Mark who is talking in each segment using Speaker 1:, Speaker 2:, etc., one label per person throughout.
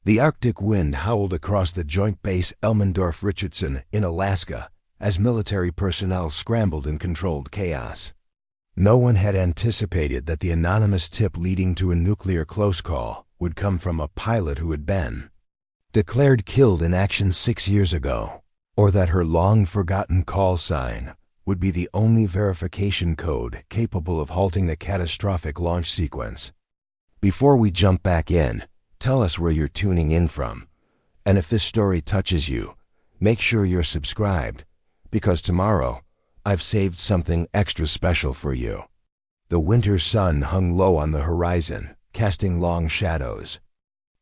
Speaker 1: The Arctic wind howled across the Joint Base Elmendorf-Richardson in Alaska as military personnel scrambled in controlled chaos. No one had anticipated that the anonymous tip leading to a nuclear close call would come from a pilot who had been declared killed in action 6 years ago, or that her long-forgotten call sign would be the only verification code capable of halting the catastrophic launch sequence. Before we jump back in, tell us where you're tuning in from, and if this story touches you, make sure you're subscribed, because tomorrow I've saved something extra special for you. The winter sun hung low on the horizon, casting long shadows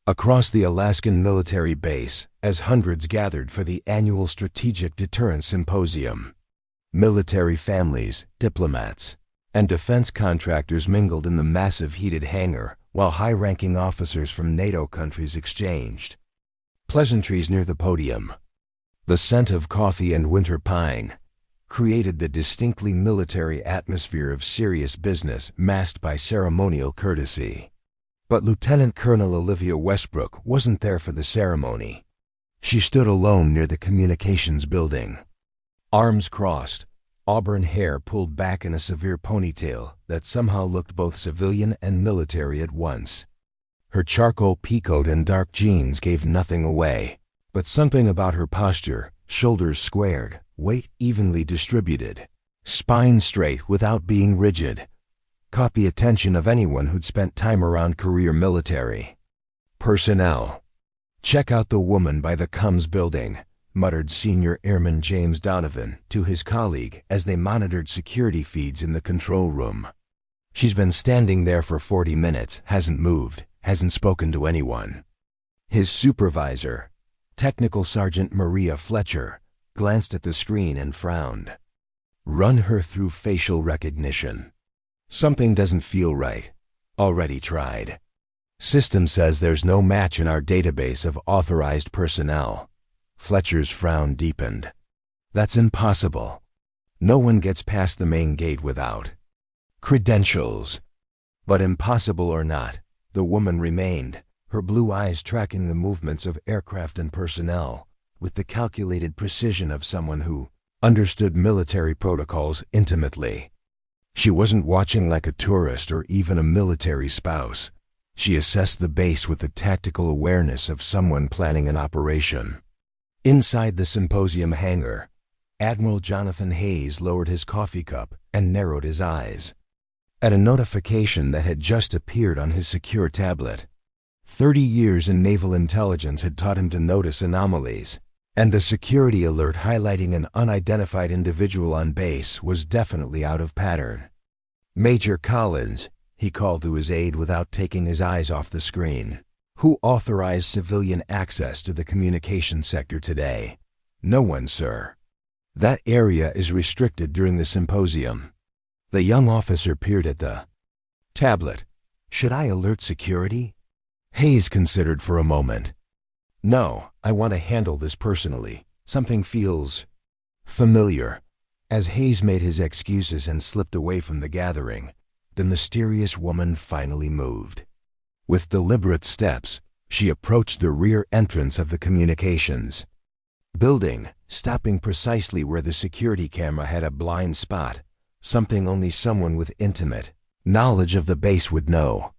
Speaker 1: across the Alaskan military base as hundreds gathered for the annual Strategic Deterrence Symposium. Military families, diplomats, and defense contractors mingled in the massive heated hangar while high-ranking officers from NATO countries exchanged pleasantries near the podium. The scent of coffee and winter pine created the distinctly military atmosphere of serious business masked by ceremonial courtesy. But Lieutenant Colonel Olivia Westbrook wasn't there for the ceremony. She stood alone near the communications building. Arms crossed, auburn hair pulled back in a severe ponytail that somehow looked both civilian and military at once. Her charcoal peacoat and dark jeans gave nothing away, but something about her posture, shoulders squared, weight evenly distributed, spine straight without being rigid, caught the attention of anyone who'd spent time around career military personnel. "Check out the woman by the comms building," muttered Senior Airman James Donovan to his colleague as they monitored security feeds in the control room. "She's been standing there for 40 minutes, hasn't moved, hasn't spoken to anyone." His supervisor, Technical Sergeant Maria Fletcher, glanced at the screen and frowned. "Run her through facial recognition. Something doesn't feel right. Already tried. System says there's no match in our database of authorized personnel." Fletcher's frown deepened. "That's impossible. No one gets past the main gate without credentials." But impossible or not, the woman remained, her blue eyes tracking the movements of aircraft and personnel with the calculated precision of someone who understood military protocols intimately. She wasn't watching like a tourist or even a military spouse. She assessed the base with the tactical awareness of someone planning an operation. Inside the symposium hangar, Admiral Jonathan Hayes lowered his coffee cup and narrowed his eyes at a notification that had just appeared on his secure tablet. 30 years in naval intelligence had taught him to notice anomalies, and the security alert highlighting an unidentified individual on base was definitely out of pattern. "Major Collins," he called to his aide without taking his eyes off the screen. "Who authorized civilian access to the communication sector today?" "No one, sir. That area is restricted during the symposium." The young officer peered at the tablet. "Should I alert security?" Hayes considered for a moment. "No, I want to handle this personally. Something feels familiar." As Hayes made his excuses and slipped away from the gathering, the mysterious woman finally moved. With deliberate steps, she approached the rear entrance of the communications building, stopping precisely where the security camera had a blind spot, something only someone with intimate knowledge of the base would know.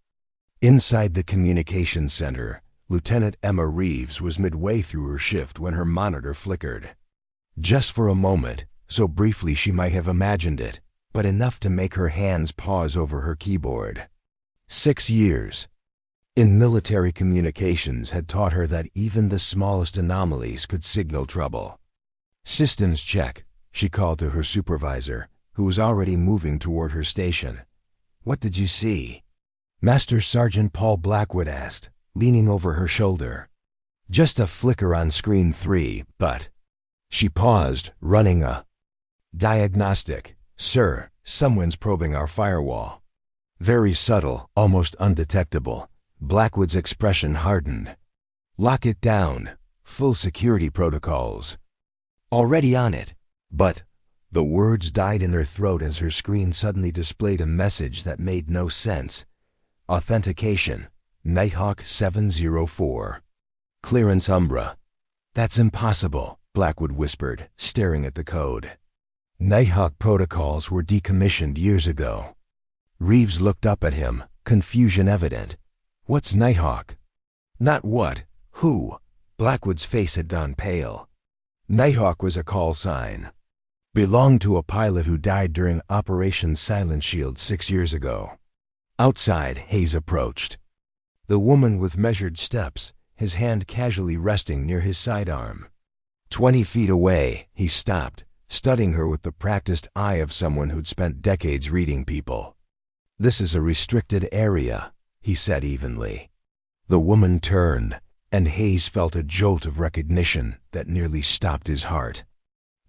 Speaker 1: Inside the communications center, Lieutenant Emma Reeves was midway through her shift when her monitor flickered. Just for a moment, so briefly she might have imagined it, but enough to make her hands pause over her keyboard. 6 years in military communications had taught her that even the smallest anomalies could signal trouble. "Systems check," she called to her supervisor, who was already moving toward her station. "What did you see?" Master Sergeant Paul Blackwood asked, leaning over her shoulder. "Just a flicker on screen 3, but..." She paused, running a diagnostic. "Sir, someone's probing our firewall." Very subtle, almost undetectable. Blackwood's expression hardened. "Lock it down. Full security protocols." "Already on it." "But..." The words died in her throat as her screen suddenly displayed a message that made no sense. "Authentication. Nighthawk 704. Clearance Umbra. That's impossible, Blackwood whispered, staring at the code. Nighthawk protocols were decommissioned years ago. Reeves looked up at him, confusion evident. What's Nighthawk? Not what, who? Blackwood's face had gone pale. Nighthawk was a call sign. Belonged to a pilot who died during Operation Silent Shield 6 years ago. Outside, Hayes approached. The woman with measured steps, his hand casually resting near his sidearm. 20 feet away, he stopped, studying her with the practiced eye of someone who'd spent decades reading people. This is a restricted area, he said evenly. The woman turned, and Hayes felt a jolt of recognition that nearly stopped his heart.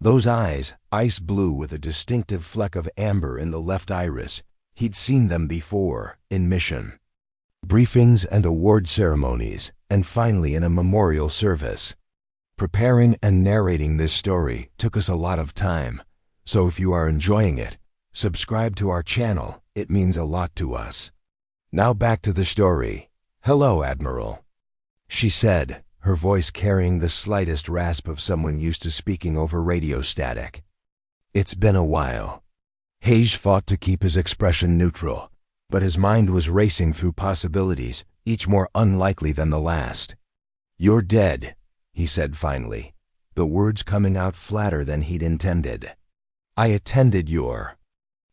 Speaker 1: Those eyes, ice blue with a distinctive fleck of amber in the left iris, he'd seen them before, in mission. Briefings and award ceremonies, and finally in a memorial service. Preparing and narrating this story took us a lot of time, so if you are enjoying it, subscribe to our channel, it means a lot to us. Now back to the story. Hello, Admiral, she said, her voice carrying the slightest rasp of someone used to speaking over radio static. It's been a while. Hayes fought to keep his expression neutral, but his mind was racing through possibilities, each more unlikely than the last. You're dead, he said finally, the words coming out flatter than he'd intended. I attended your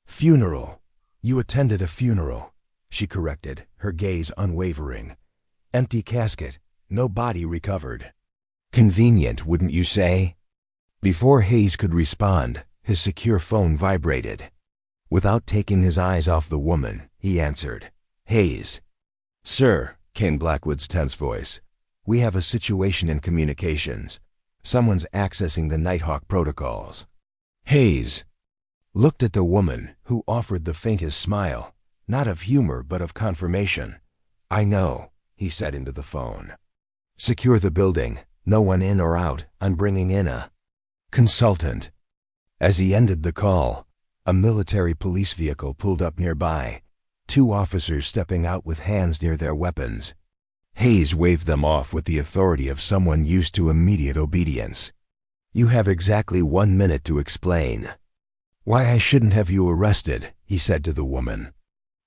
Speaker 1: funeral. You attended a funeral, she corrected, her gaze unwavering. Empty casket, no body recovered. Convenient, wouldn't you say? Before Hayes could respond, his secure phone vibrated. Without taking his eyes off the woman, he answered. Hayes. Sir, came Blackwood's tense voice. We have a situation in communications. Someone's accessing the Nighthawk protocols. Hayes looked at the woman, who offered the faintest smile, not of humor but of confirmation. I know, he said into the phone. Secure the building, no one in or out, I'm bringing in a consultant. As he ended the call, a military police vehicle pulled up nearby, 2 officers stepping out with hands near their weapons. Hayes waved them off with the authority of someone used to immediate obedience. You have exactly 1 minute to explain. Why I shouldn't have you arrested, he said to the woman.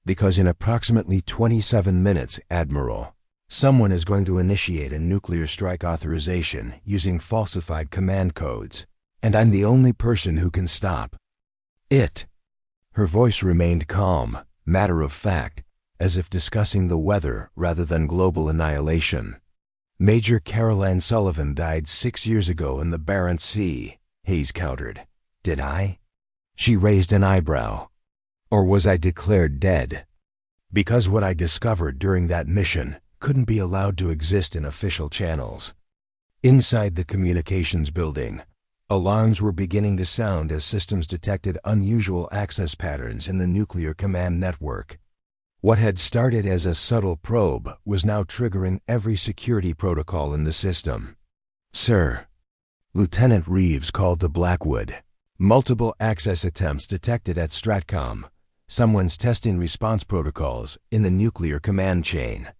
Speaker 1: Because in approximately 27 minutes, Admiral, someone is going to initiate a nuclear strike authorization using falsified command codes, and I'm the only person who can stop it. Her voice remained calm, matter of fact, as if discussing the weather rather than global annihilation. Major Caroline Sullivan died 6 years ago in the Barents Sea, Hayes countered. Did I? She raised an eyebrow. Or was I declared dead? Because what I discovered during that mission couldn't be allowed to exist in official channels. Inside the communications building, alarms were beginning to sound as systems detected unusual access patterns in the nuclear command network. What had started as a subtle probe was now triggering every security protocol in the system. Sir, Lieutenant Reeves called to Blackwood. Multiple access attempts detected at Stratcom. Someone's testing response protocols in the nuclear command chain.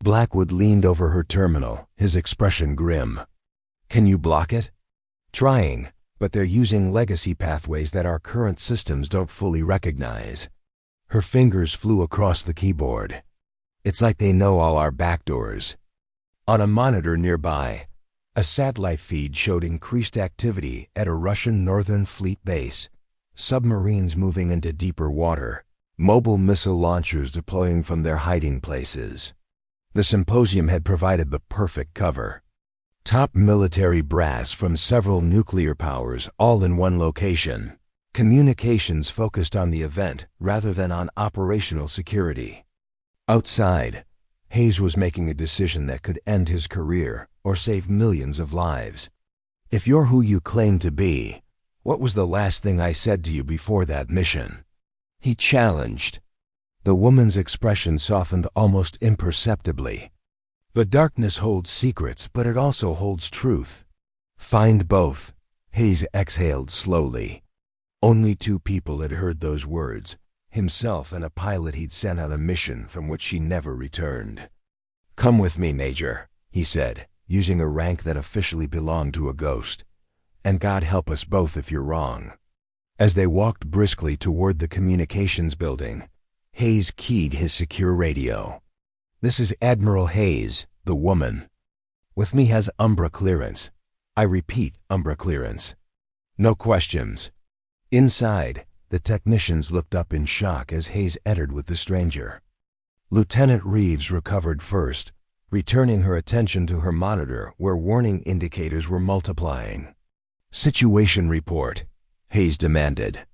Speaker 1: Blackwood leaned over her terminal, his expression grim. Can you block it? Trying, but they're using legacy pathways that our current systems don't fully recognize. Her fingers flew across the keyboard. It's like they know all our backdoors. On a monitor nearby, a satellite feed showed increased activity at a Russian Northern Fleet base, submarines moving into deeper water, mobile missile launchers deploying from their hiding places. The symposium had provided the perfect cover. Top military brass from several nuclear powers all in one location. Communications focused on the event rather than on operational security. Outside, Hayes was making a decision that could end his career or save millions of lives. If you're who you claim to be, what was the last thing I said to you before that mission? He challenged. The woman's expression softened almost imperceptibly. The darkness holds secrets, but it also holds truth. Find both, Hayes exhaled slowly. Only 2 people had heard those words, himself and a pilot he'd sent on a mission from which she never returned. Come with me, Major, he said. using a rank that officially belonged to a ghost. And God help us both if you're wrong. As they walked briskly toward the communications building, Hayes keyed his secure radio. "This is Admiral Hayes, the woman. With me has Umbra clearance. I repeat, Umbra clearance. No questions." Inside, the technicians looked up in shock as Hayes entered with the stranger. Lieutenant Reeves recovered first, returning her attention to her monitor where warning indicators were multiplying. "Situation report," Hayes demanded.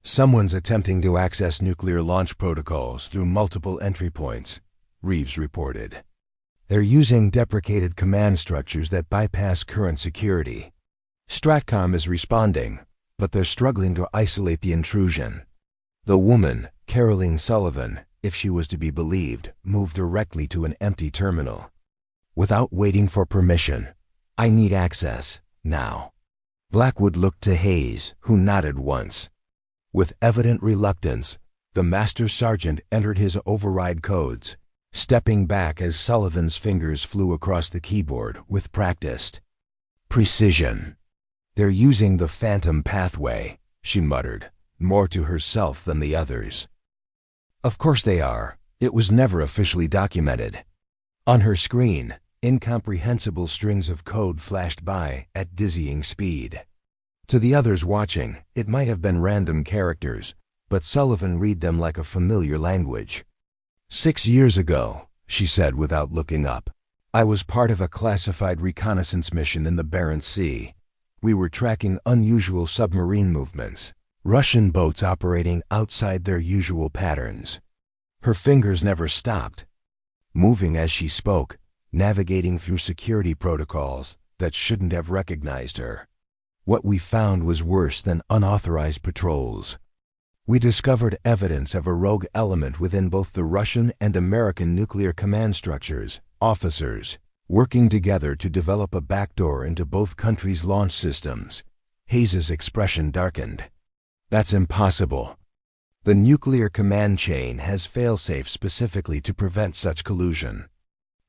Speaker 1: "Someone's attempting to access nuclear launch protocols through multiple entry points," Reeves reported. "They're using deprecated command structures that bypass current security. Stratcom is responding, but they're struggling to isolate the intrusion." The woman, Caroline Sullivan, if she was to be believed, moved directly to an empty terminal. "Without waiting for permission, I need access, now." Blackwood looked to Hayes, who nodded once. With evident reluctance, the master sergeant entered his override codes, stepping back as Sullivan's fingers flew across the keyboard with practiced precision. "They're using the phantom pathway," she muttered, more to herself than the others. "Of course they are. It was never officially documented." On her screen, incomprehensible strings of code flashed by at dizzying speed. To the others watching, it might have been random characters, but Sullivan read them like a familiar language. "6 years ago," she said without looking up, "I was part of a classified reconnaissance mission in the Barents Sea. We were tracking unusual submarine movements, Russian boats operating outside their usual patterns." Her fingers never stopped, moving as she spoke, navigating through security protocols that shouldn't have recognized her. "What we found was worse than unauthorized patrols. We discovered evidence of a rogue element within both the Russian and American nuclear command structures, officers, working together to develop a backdoor into both countries' launch systems." Hayes's expression darkened. "That's impossible. The nuclear command chain has failsafes specifically to prevent such collusion."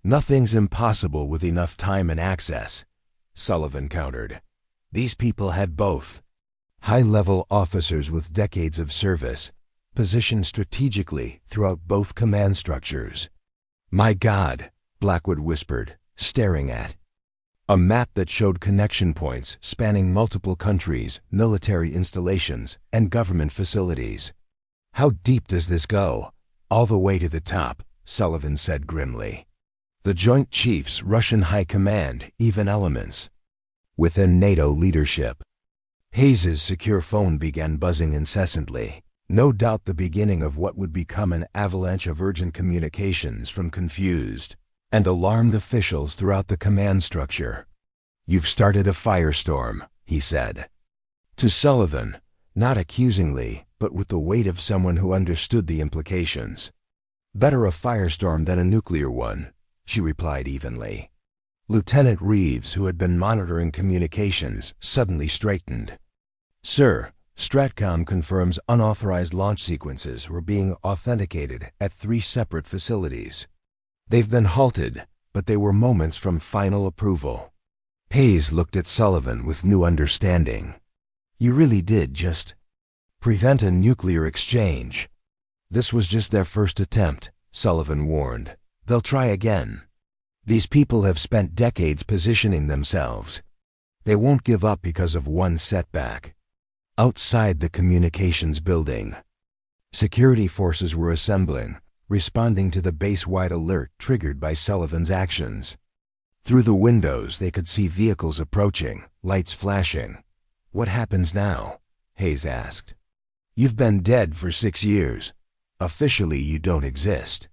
Speaker 1: "Nothing's impossible with enough time and access," Sullivan countered. "These people had both. High-level officers with decades of service, positioned strategically throughout both command structures." "My God," Blackwood whispered, staring at a map that showed connection points spanning multiple countries, military installations, and government facilities. "How deep does this go?" "All the way to the top," Sullivan said grimly. "The Joint Chiefs, Russian High Command, even elements within NATO leadership." Hayes's secure phone began buzzing incessantly, no doubt the beginning of what would become an avalanche of urgent communications from confused and alarmed officials throughout the command structure. "You've started a firestorm," he said. To Sullivan, not accusingly, but with the weight of someone who understood the implications. "Better a firestorm than a nuclear one," she replied evenly. Lieutenant Reeves, who had been monitoring communications, suddenly straightened. "Sir, Stratcom confirms unauthorized launch sequences were being authenticated at 3 separate facilities. They've been halted, but they were moments from final approval." Hayes looked at Sullivan with new understanding. "You really did just prevent a nuclear exchange." "This was just their first attempt," Sullivan warned. "They'll try again. These people have spent decades positioning themselves. They won't give up because of one setback." Outside the communications building, security forces were assembling, responding to the base-wide alert triggered by Sullivan's actions. Through the windows they could see vehicles approaching, lights flashing. "What happens now?" Hayes asked. "You've been dead for 6 years. Officially you don't exist."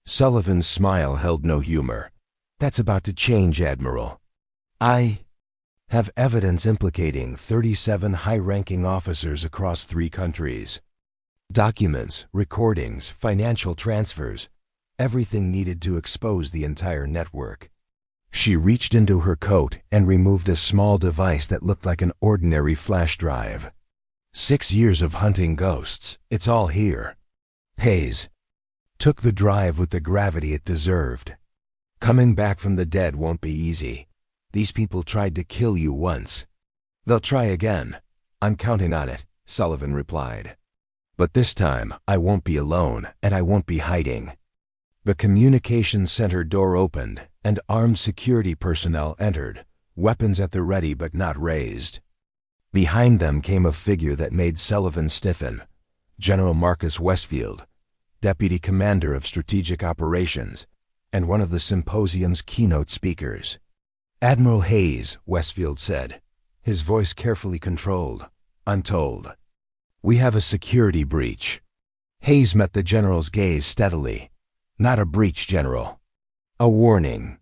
Speaker 1: Sullivan's smile held no humor. "That's about to change, Admiral. I have evidence implicating 37 high-ranking officers across 3 countries. Documents, recordings, financial transfers, everything needed to expose the entire network." She reached into her coat and removed a small device that looked like an ordinary flash drive. 6 years of hunting ghosts, it's all here." Hayes took the drive with the gravity it deserved. Coming back from the dead won't be easy. These people tried to kill you once. They'll try again. I'm counting on it, Sullivan replied. But this time, I won't be alone, and I won't be hiding. The communications center door opened, and armed security personnel entered, weapons at the ready but not raised. Behind them came a figure that made Sullivan stiffen. General Marcus Westfield, Deputy Commander of Strategic Operations, and one of the symposium's keynote speakers. Admiral Hayes, Westfield said, his voice carefully controlled. I'm told. We have a security breach. Hayes met the general's gaze steadily. Not a breach, General. A warning.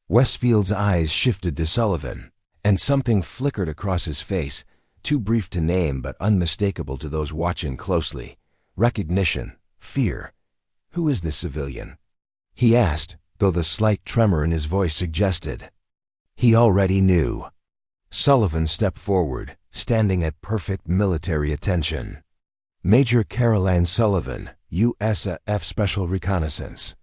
Speaker 1: Westfield's eyes shifted to Sullivan, and something flickered across his face, too brief to name but unmistakable to those watching closely. Recognition, fear. Who is this civilian? He asked, though the slight tremor in his voice suggested. He already knew. Sullivan stepped forward, standing at perfect military attention. Major Caroline Sullivan, USAF Special Reconnaissance.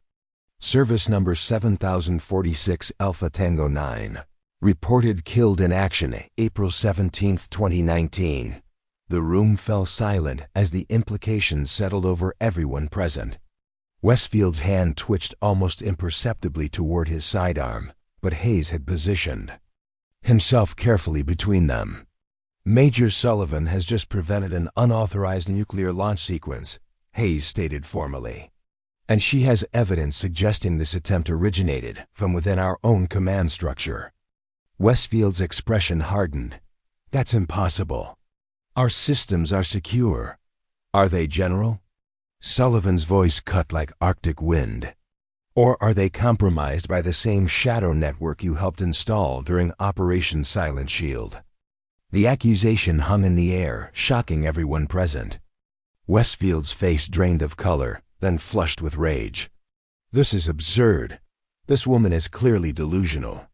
Speaker 1: Service number 7046 Alpha Tango 9. Reported killed in action April 17, 2019. The room fell silent as the implications settled over everyone present. Westfield's hand twitched almost imperceptibly toward his sidearm, but Hayes had positioned himself carefully between them. Major Sullivan has just prevented an unauthorized nuclear launch sequence, Hayes stated formally. And she has evidence suggesting this attempt originated from within our own command structure. Westfield's expression hardened. That's impossible. Our systems are secure. Are they, General? Sullivan's voice cut like Arctic wind. Or are they compromised by the same shadow network you helped install during Operation Silent Shield? The accusation hung in the air, shocking everyone present. Westfield's face drained of color, then flushed with rage. This is absurd. This woman is clearly delusional.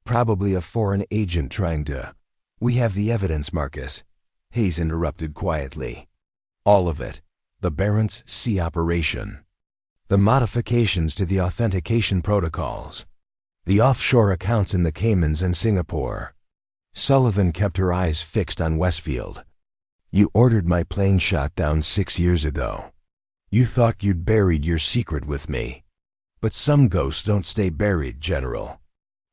Speaker 1: Probably a foreign agent trying to... We have the evidence, Marcus, Hayes interrupted quietly. All of it. The Barents Sea operation. The modifications to the authentication protocols. The offshore accounts in the Caymans and Singapore. Sullivan kept her eyes fixed on Westfield. You ordered my plane shot down 6 years ago. You thought you'd buried your secret with me. But some ghosts don't stay buried, General.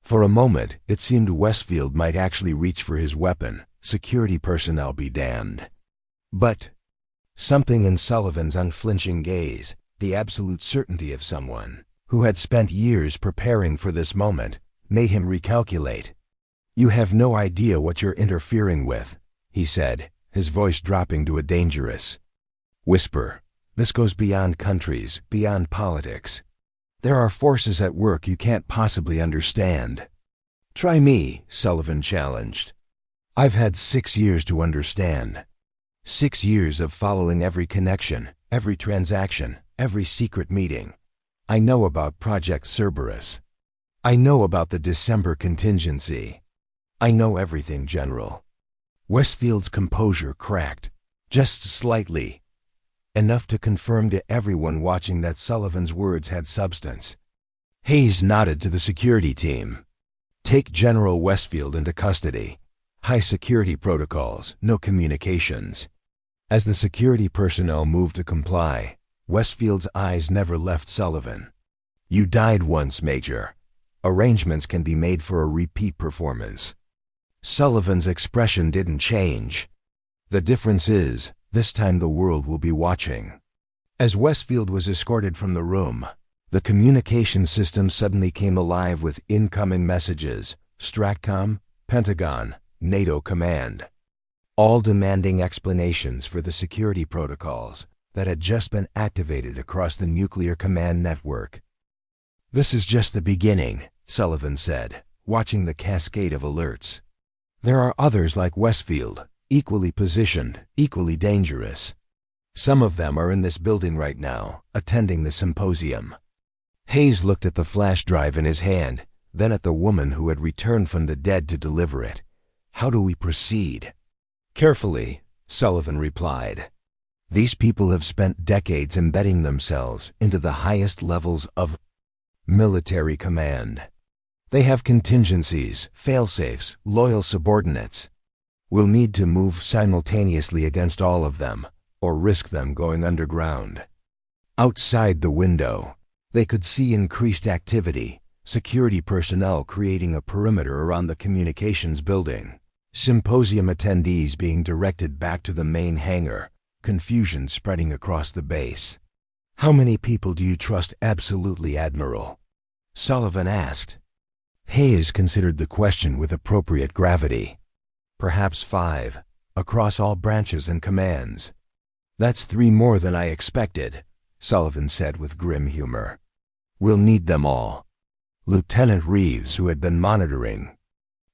Speaker 1: For a moment, it seemed Westfield might actually reach for his weapon, security personnel be damned. But something in Sullivan's unflinching gaze, the absolute certainty of someone who had spent years preparing for this moment, made him recalculate. You have no idea what you're interfering with, he said, his voice dropping to a dangerous whisper. This goes beyond countries, beyond politics. There are forces at work you can't possibly understand. Try me, Sullivan challenged. I've had 6 years to understand. 6 years of following every connection, every transaction, every secret meeting. I know about Project Cerberus. I know about the December contingency. I know everything, General. Westfield's composure cracked, just slightly, enough to confirm to everyone watching that Sullivan's words had substance. Hayes nodded to the security team. Take General Westfield into custody. High security protocols, no communications. As the security personnel moved to comply, Westfield's eyes never left Sullivan. You died once, Major. Arrangements can be made for a repeat performance. Sullivan's expression didn't change. The difference is, this time the world will be watching. As Westfield was escorted from the room, the communication system suddenly came alive with incoming messages, Stratcom, Pentagon, NATO command, all demanding explanations for the security protocols that had just been activated across the nuclear command network. This is just the beginning, Sullivan said, watching the cascade of alerts. There are others like Westfield, equally positioned, equally dangerous. Some of them are in this building right now, attending the symposium. Hayes looked at the flash drive in his hand, then at the woman who had returned from the dead to deliver it. How do we proceed? Carefully, Sullivan replied. These people have spent decades embedding themselves into the highest levels of Military command. They have contingencies, fail-safes, loyal subordinates. We'll need to move simultaneously against all of them, or risk them going underground. Outside the window, they could see increased activity, security personnel creating a perimeter around the communications building, symposium attendees being directed back to the main hangar, confusion spreading across the base. "How many people do you trust absolutely, Admiral?" Sullivan asked. Hayes considered the question with appropriate gravity. "Perhaps 5, across all branches and commands." "That's 3 more than I expected," Sullivan said with grim humor. "We'll need them all." Lieutenant Reeves, who had been monitoring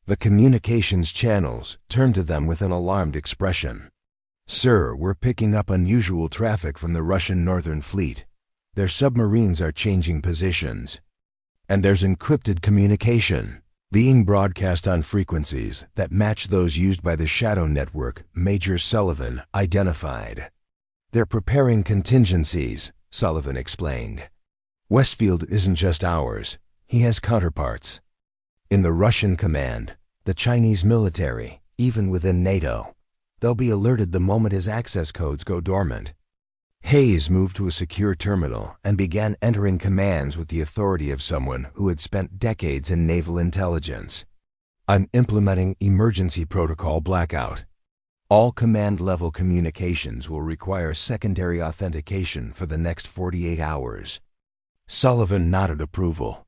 Speaker 1: the communications channels, turned to them with an alarmed expression. "Sir, we're picking up unusual traffic from the Russian Northern Fleet. Their submarines are changing positions. And there's encrypted communication being broadcast on frequencies that match those used by the Shadow Network," Major Sullivan identified. "They're preparing contingencies," Sullivan explained. "Westfield isn't just ours. He has counterparts in the Russian command, the Chinese military, even within NATO. They'll be alerted the moment his access codes go dormant." Hayes moved to a secure terminal and began entering commands with the authority of someone who had spent decades in naval intelligence. "I'm implementing emergency protocol blackout. All command-level communications will require secondary authentication for the next 48 hours. Sullivan nodded approval.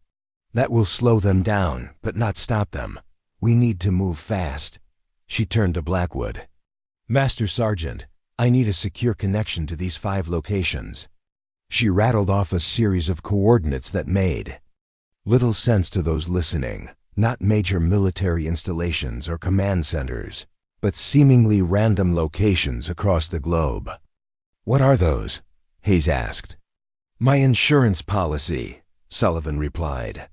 Speaker 1: "That will slow them down, but not stop them. We need to move fast." She turned to Blackwood. "Master Sergeant, I need a secure connection to these 5 locations." She rattled off a series of coordinates that made little sense to those listening. Not major military installations or command centers, but seemingly random locations across the globe. "What are those?" Hayes asked. "My insurance policy," Sullivan replied.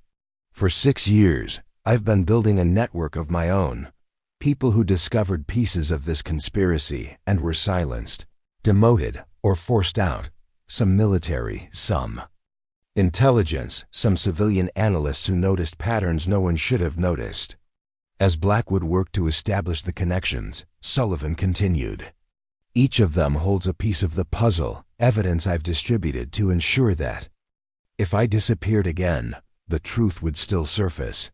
Speaker 1: "For 6 years, I've been building a network of my own. People who discovered pieces of this conspiracy and were silenced, demoted, or forced out. Some military, some intelligence, some civilian analysts who noticed patterns no one should have noticed." As Blackwood worked to establish the connections, Sullivan continued. "Each of them holds a piece of the puzzle, evidence I've distributed to ensure that if I disappeared again, the truth would still surface."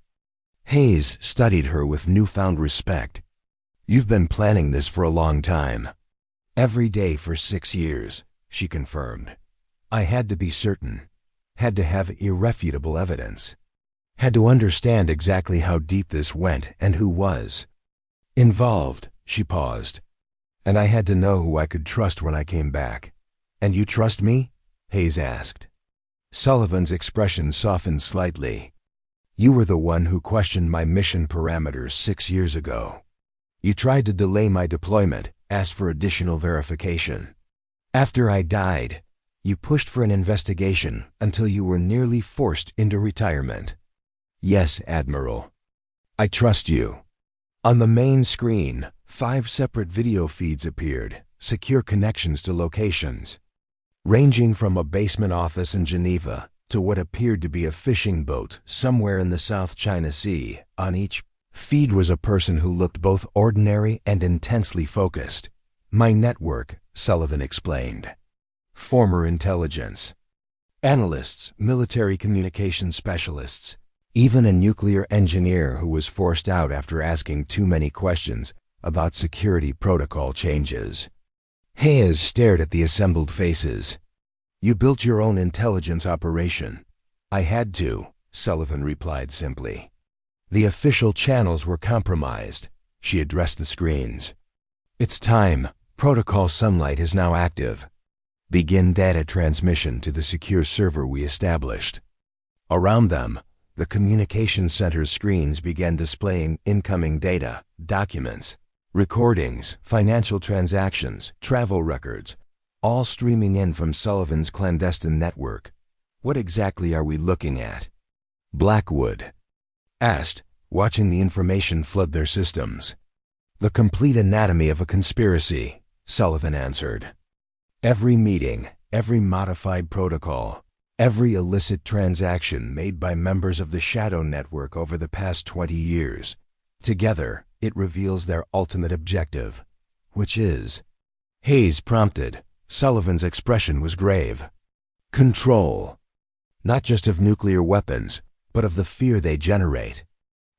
Speaker 1: Hayes studied her with newfound respect. "You've been planning this for a long time." "Every day for 6 years," she confirmed. "I had to be certain, had to have irrefutable evidence, had to understand exactly how deep this went and who was involved." She paused. "And I had to know who I could trust when I came back." "And you trust me?" Hayes asked. Sullivan's expression softened slightly. "You were the one who questioned my mission parameters 6 years ago. You tried to delay my deployment, asked for additional verification. After I died, you pushed for an investigation until you were nearly forced into retirement." "Yes, Admiral. I trust you." On the main screen, 5 separate video feeds appeared, secure connections to locations, ranging from a basement office in Geneva to what appeared to be a fishing boat somewhere in the South China Sea. On each feed was a person who looked both ordinary and intensely focused. "My network," Sullivan explained. "Former intelligence, analysts, military communications specialists, even a nuclear engineer who was forced out after asking too many questions about security protocol changes." Hayes stared at the assembled faces. "You built your own intelligence operation." "I had to," Sullivan replied simply. "The official channels were compromised." She addressed the screens. "It's time. Protocol Sunlight is now active. Begin data transmission to the secure server we established." Around them, the communication center's screens began displaying incoming data, documents, recordings, financial transactions, travel records, all streaming in from Sullivan's clandestine network. "What exactly are we looking at?" Blackwood asked, watching the information flood their systems. "The complete anatomy of a conspiracy," Sullivan answered. "Every meeting, every modified protocol, Every illicit transaction made by members of the Shadow Network over the past 20 years. Together, it reveals their ultimate objective, which is... Hayes prompted. Sullivan's expression was grave. Control. Not just of nuclear weapons, but of the fear they generate.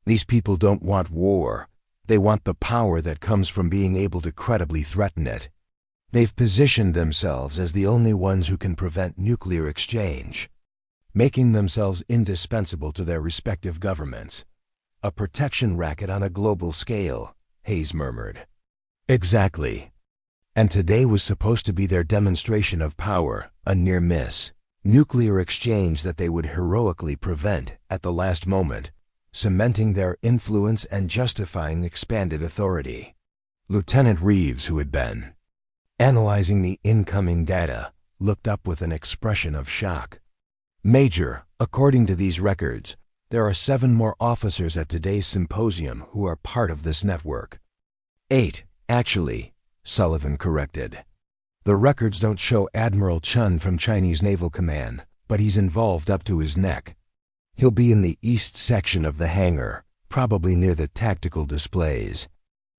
Speaker 1: These people don't want war. They want the power that comes from being able to credibly threaten it. They've positioned themselves as the only ones who can prevent nuclear exchange, making themselves indispensable to their respective governments. A protection racket on a global scale, Hayes murmured. Exactly. And today was supposed to be their demonstration of power, a near miss. Nuclear exchange that they would heroically prevent at the last moment, cementing their influence and justifying expanded authority. Lieutenant Reeves, who had been analyzing the incoming data, looked up with an expression of shock. Major, according to these records, there are 7 more officers at today's symposium who are part of this network. 8, actually, Sullivan corrected. The records don't show Admiral Chun from Chinese Naval Command, but he's involved up to his neck. He'll be in the east section of the hangar, probably near the tactical displays.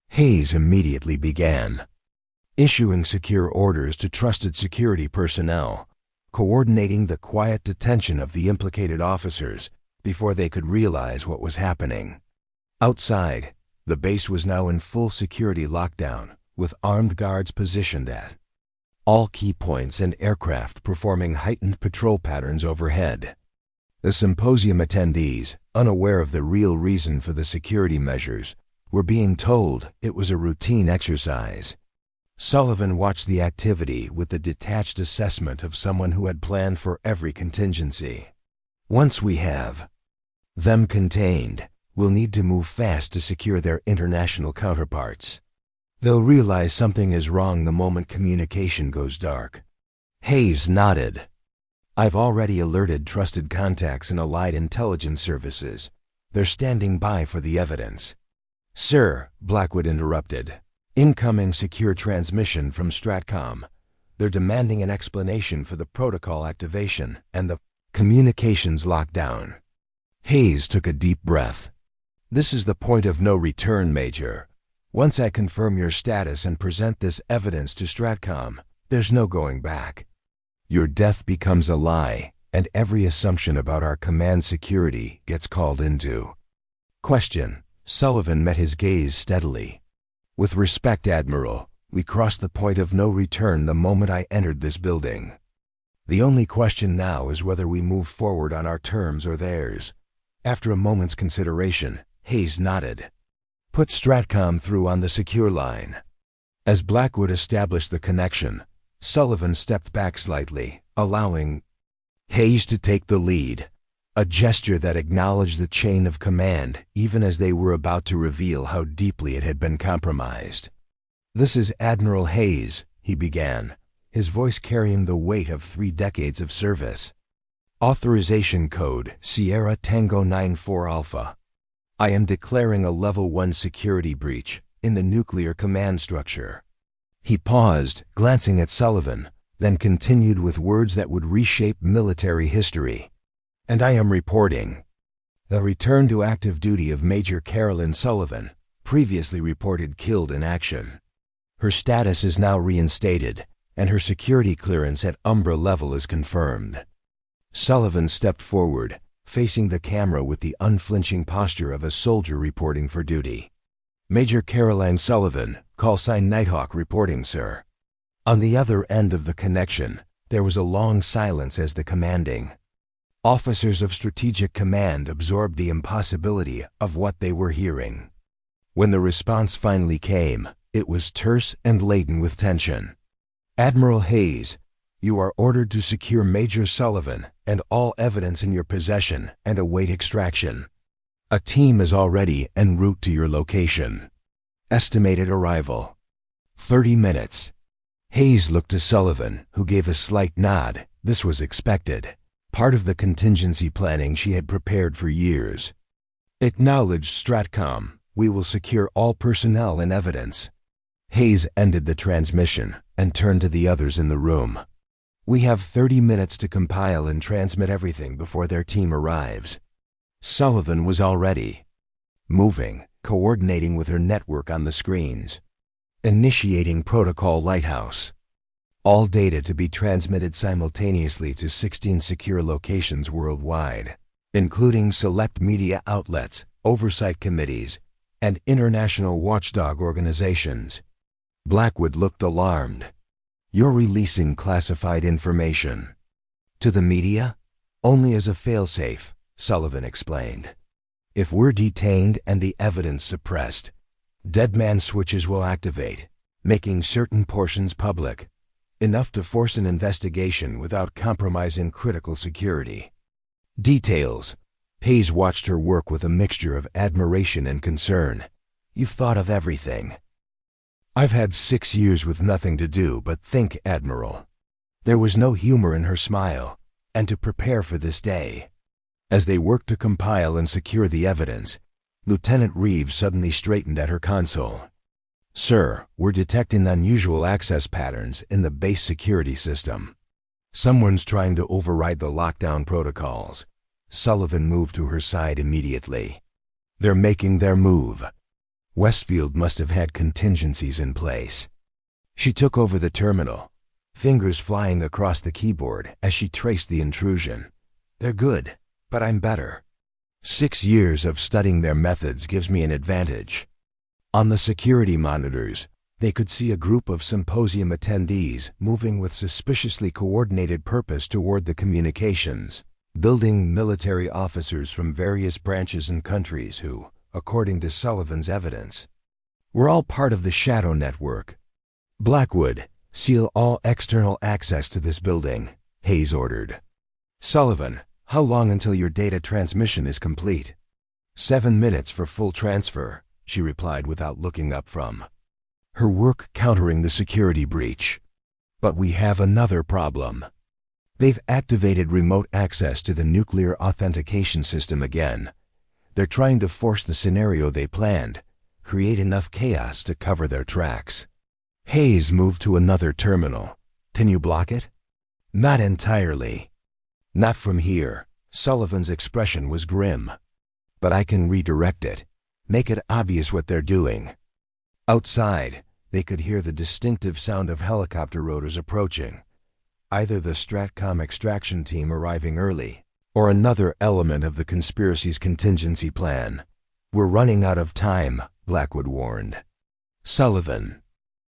Speaker 1: Hayes immediately began issuing secure orders to trusted security personnel, coordinating the quiet detention of the implicated officers before they could realize what was happening. Outside, the base was now in full security lockdown, with armed guards positioned at all key points and aircraft performing heightened patrol patterns overhead. The symposium attendees, unaware of the real reason for the security measures, were being told it was a routine exercise. Sullivan watched the activity with the detached assessment of someone who had planned for every contingency. Once we have them contained, we'll need to move fast to secure their international counterparts. They'll realize something is wrong the moment communication goes dark. Hayes nodded. I've already alerted trusted contacts in allied intelligence services. They're standing by for the evidence. Sir, Blackwood interrupted. Incoming secure transmission from Stratcom. They're demanding an explanation for the protocol activation and the communications lockdown. Hayes took a deep breath. This is the point of no return, Major. Once I confirm your status and present this evidence to Stratcom, there's no going back. Your death becomes a lie, and every assumption about our command security gets called into question. Sullivan met his gaze steadily. With respect, Admiral, we crossed the point of no return the moment I entered this building. The only question now is whether we move forward on our terms or theirs. After a moment's consideration, Hayes nodded. Put Stratcom through on the secure line. As Blackwood established the connection, Sullivan stepped back slightly, allowing Hayes to take the lead, a gesture that acknowledged the chain of command even as they were about to reveal how deeply it had been compromised. This is Admiral Hayes, he began, his voice carrying the weight of 3 decades of service. Authorization code Sierra Tango 94 Alpha. I am declaring a Level 1 security breach in the nuclear command structure. He paused, glancing at Sullivan, then continued with words that would reshape military history. And I am reporting the return to active duty of Major Carolyn Sullivan, previously reported killed in action. Her status is now reinstated, and her security clearance at Umbra level is confirmed. Sullivan stepped forward, facing the camera with the unflinching posture of a soldier reporting for duty. Major Caroline Sullivan, call sign Nighthawk reporting, sir. On the other end of the connection, there was a long silence as the commanding officers of Strategic Command absorbed the impossibility of what they were hearing. When the response finally came, it was terse and laden with tension. Admiral Hayes, you are ordered to secure Major Sullivan and all evidence in your possession and await extraction. A team is already en route to your location. Estimated arrival: 30 minutes. Hayes looked to Sullivan, who gave a slight nod. This was expected. Part of the contingency planning she had prepared for years. Acknowledged, Stratcom. We will secure all personnel and evidence. Hayes ended the transmission and turned to the others in the room. We have 30 minutes to compile and transmit everything before their team arrives. Sullivan was already moving, coordinating with her network on the screens. Initiating Protocol Lighthouse. All data to be transmitted simultaneously to 16 secure locations worldwide, including select media outlets, oversight committees, and international watchdog organizations. Blackwood looked alarmed. You're releasing classified information. To the media? Only as a failsafe, Sullivan explained. If we're detained and the evidence suppressed, deadman switches will activate, making certain portions public, enough to force an investigation without compromising critical security. Details. Hayes watched her work with a mixture of admiration and concern. You've thought of everything. I've had 6 years with nothing to do but think, Admiral. There was no humor in her smile, and to prepare for this day. As they worked to compile and secure the evidence, Lieutenant Reeves suddenly straightened at her console. Sir, we're detecting unusual access patterns in the base security system. Someone's trying to override the lockdown protocols. Sullivan moved to her side immediately. They're making their move. Westfield must have had contingencies in place. She took over the terminal, fingers flying across the keyboard as she traced the intrusion. They're good, but I'm better. 6 years of studying their methods gives me an advantage. On the security monitors, they could see a group of symposium attendees moving with suspiciously coordinated purpose toward the communications building. Military officers from various branches and countries who, according to Sullivan's evidence, were all part of the Shadow Network. Blackwood, seal all external access to this building, Hayes ordered. Sullivan, how long until your data transmission is complete? 7 minutes for full transfer, she replied without looking up from her work countering the security breach. But we have another problem. They've activated remote access to the nuclear authentication system again. They're trying to force the scenario they planned, create enough chaos to cover their tracks. Hayes moved to another terminal. Can you block it? Not entirely. Not from here. Sullivan's expression was grim. But I can redirect it, make it obvious what they're doing. Outside, they could hear the distinctive sound of helicopter rotors approaching. Either the Stratcom extraction team arriving early, or another element of the conspiracy's contingency plan. We're running out of time, Blackwood warned. Sullivan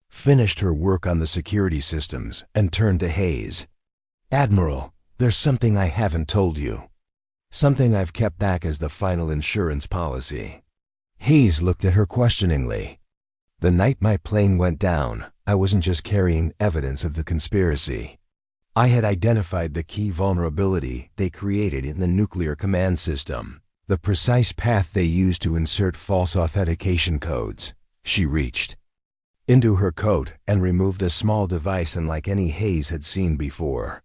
Speaker 1: finished her work on the security systems and turned to Hayes. Admiral, there's something I haven't told you. Something I've kept back as the final insurance policy. Hayes looked at her questioningly. The night my plane went down, I wasn't just carrying evidence of the conspiracy. I had identified the key vulnerability they created in the nuclear command system, the precise path they used to insert false authentication codes. She reached into her coat and removed a small device unlike any Hayes had seen before.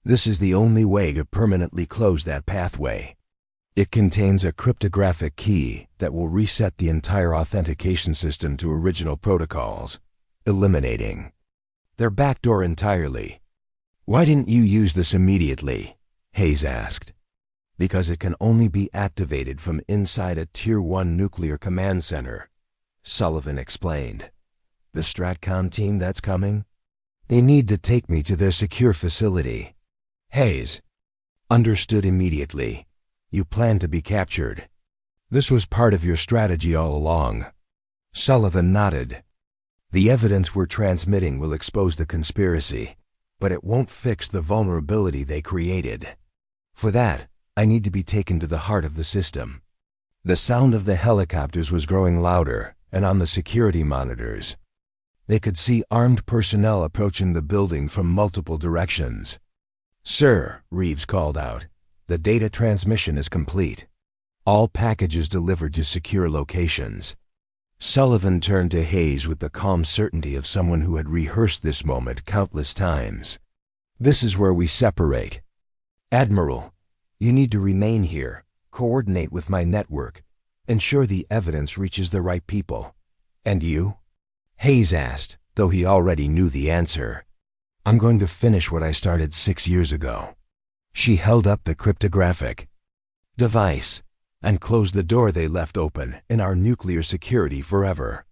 Speaker 1: This is the only way to permanently close that pathway. It contains a cryptographic key that will reset the entire authentication system to original protocols, eliminating their backdoor entirely. Why didn't you use this immediately? Hayes asked. Because it can only be activated from inside a Tier 1 nuclear command center, Sullivan explained. The Stratcom team that's coming? They need to take me to their secure facility. Hayes understood immediately. You plan to be captured. This was part of your strategy all along. Sullivan nodded. The evidence we're transmitting will expose the conspiracy, but it won't fix the vulnerability they created. For that, I need to be taken to the heart of the system. The sound of the helicopters was growing louder, and on the security monitors, they could see armed personnel approaching the building from multiple directions. Sir, Reeves called out, the data transmission is complete. All packages delivered to secure locations. Sullivan turned to Hayes with the calm certainty of someone who had rehearsed this moment countless times. This is where we separate. Admiral, you need to remain here, coordinate with my network, ensure the evidence reaches the right people. And you? Hayes asked, though he already knew the answer. I'm going to finish what I started 6 years ago. She held up the cryptographic device and closed the door they left open in our nuclear security forever.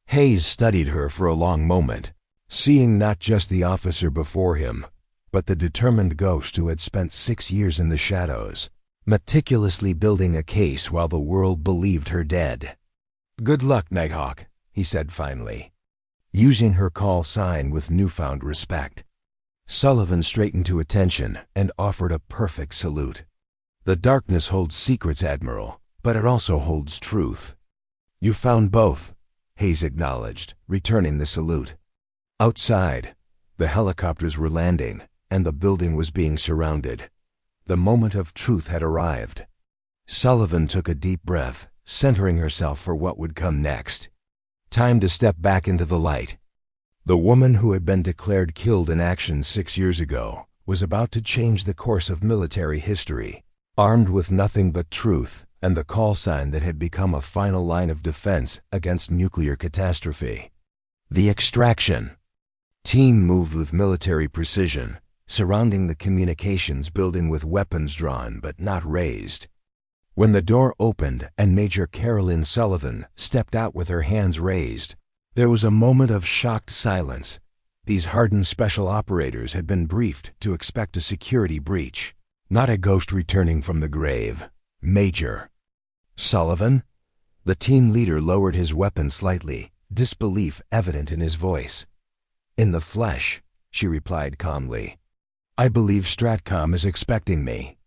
Speaker 1: Hayes studied her for a long moment, seeing not just the officer before him, but the determined ghost who had spent 6 years in the shadows, meticulously building a case while the world believed her dead. "Good luck, Nighthawk," he said finally, using her call sign with newfound respect. Sullivan straightened to attention and offered a perfect salute. "The darkness holds secrets, Admiral, but it also holds truth." "You found both," Hayes acknowledged, returning the salute. Outside, the helicopters were landing, and the building was being surrounded. The moment of truth had arrived. Sullivan took a deep breath, centering herself for what would come next. Time to step back into the light. The woman who had been declared killed in action 6 years ago was about to change the course of military history, armed with nothing but truth and the call sign that had become a final line of defense against nuclear catastrophe. The extraction team moved with military precision, surrounding the communications building with weapons drawn but not raised. When the door opened and Major Carolyn Sullivan stepped out with her hands raised, there was a moment of shocked silence. These hardened special operators had been briefed to expect a security breach, not a ghost returning from the grave. "Major Sullivan?" The team leader lowered his weapon slightly, disbelief evident in his voice. "In the flesh," she replied calmly. "I believe Stratcom is expecting me."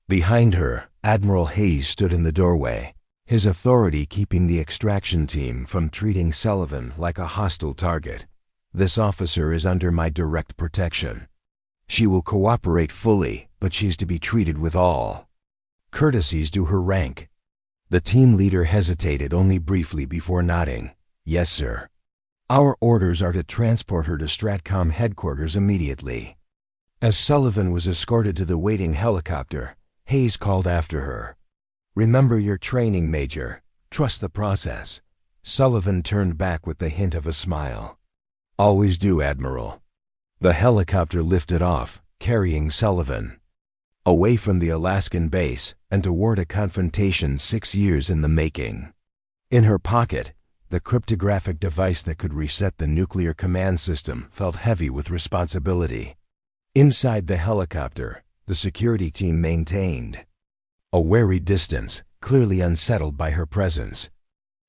Speaker 1: Behind her, Admiral Hayes stood in the doorway, his authority keeping the extraction team from treating Sullivan like a hostile target. "This officer is under my direct protection. She will cooperate fully, but she's to be treated with all courtesies due her rank." The team leader hesitated only briefly before nodding. "Yes, sir. Our orders are to transport her to Stratcom headquarters immediately." As Sullivan was escorted to the waiting helicopter, Hayes called after her, "Remember your training, Major. Trust the process." Sullivan turned back with the hint of a smile. "Always do, Admiral." The helicopter lifted off, carrying Sullivan away from the Alaskan base and toward a confrontation 6 years in the making. In her pocket, the cryptographic device that could reset the nuclear command system felt heavy with responsibility. Inside the helicopter, the security team maintained a wary distance, clearly unsettled by her presence.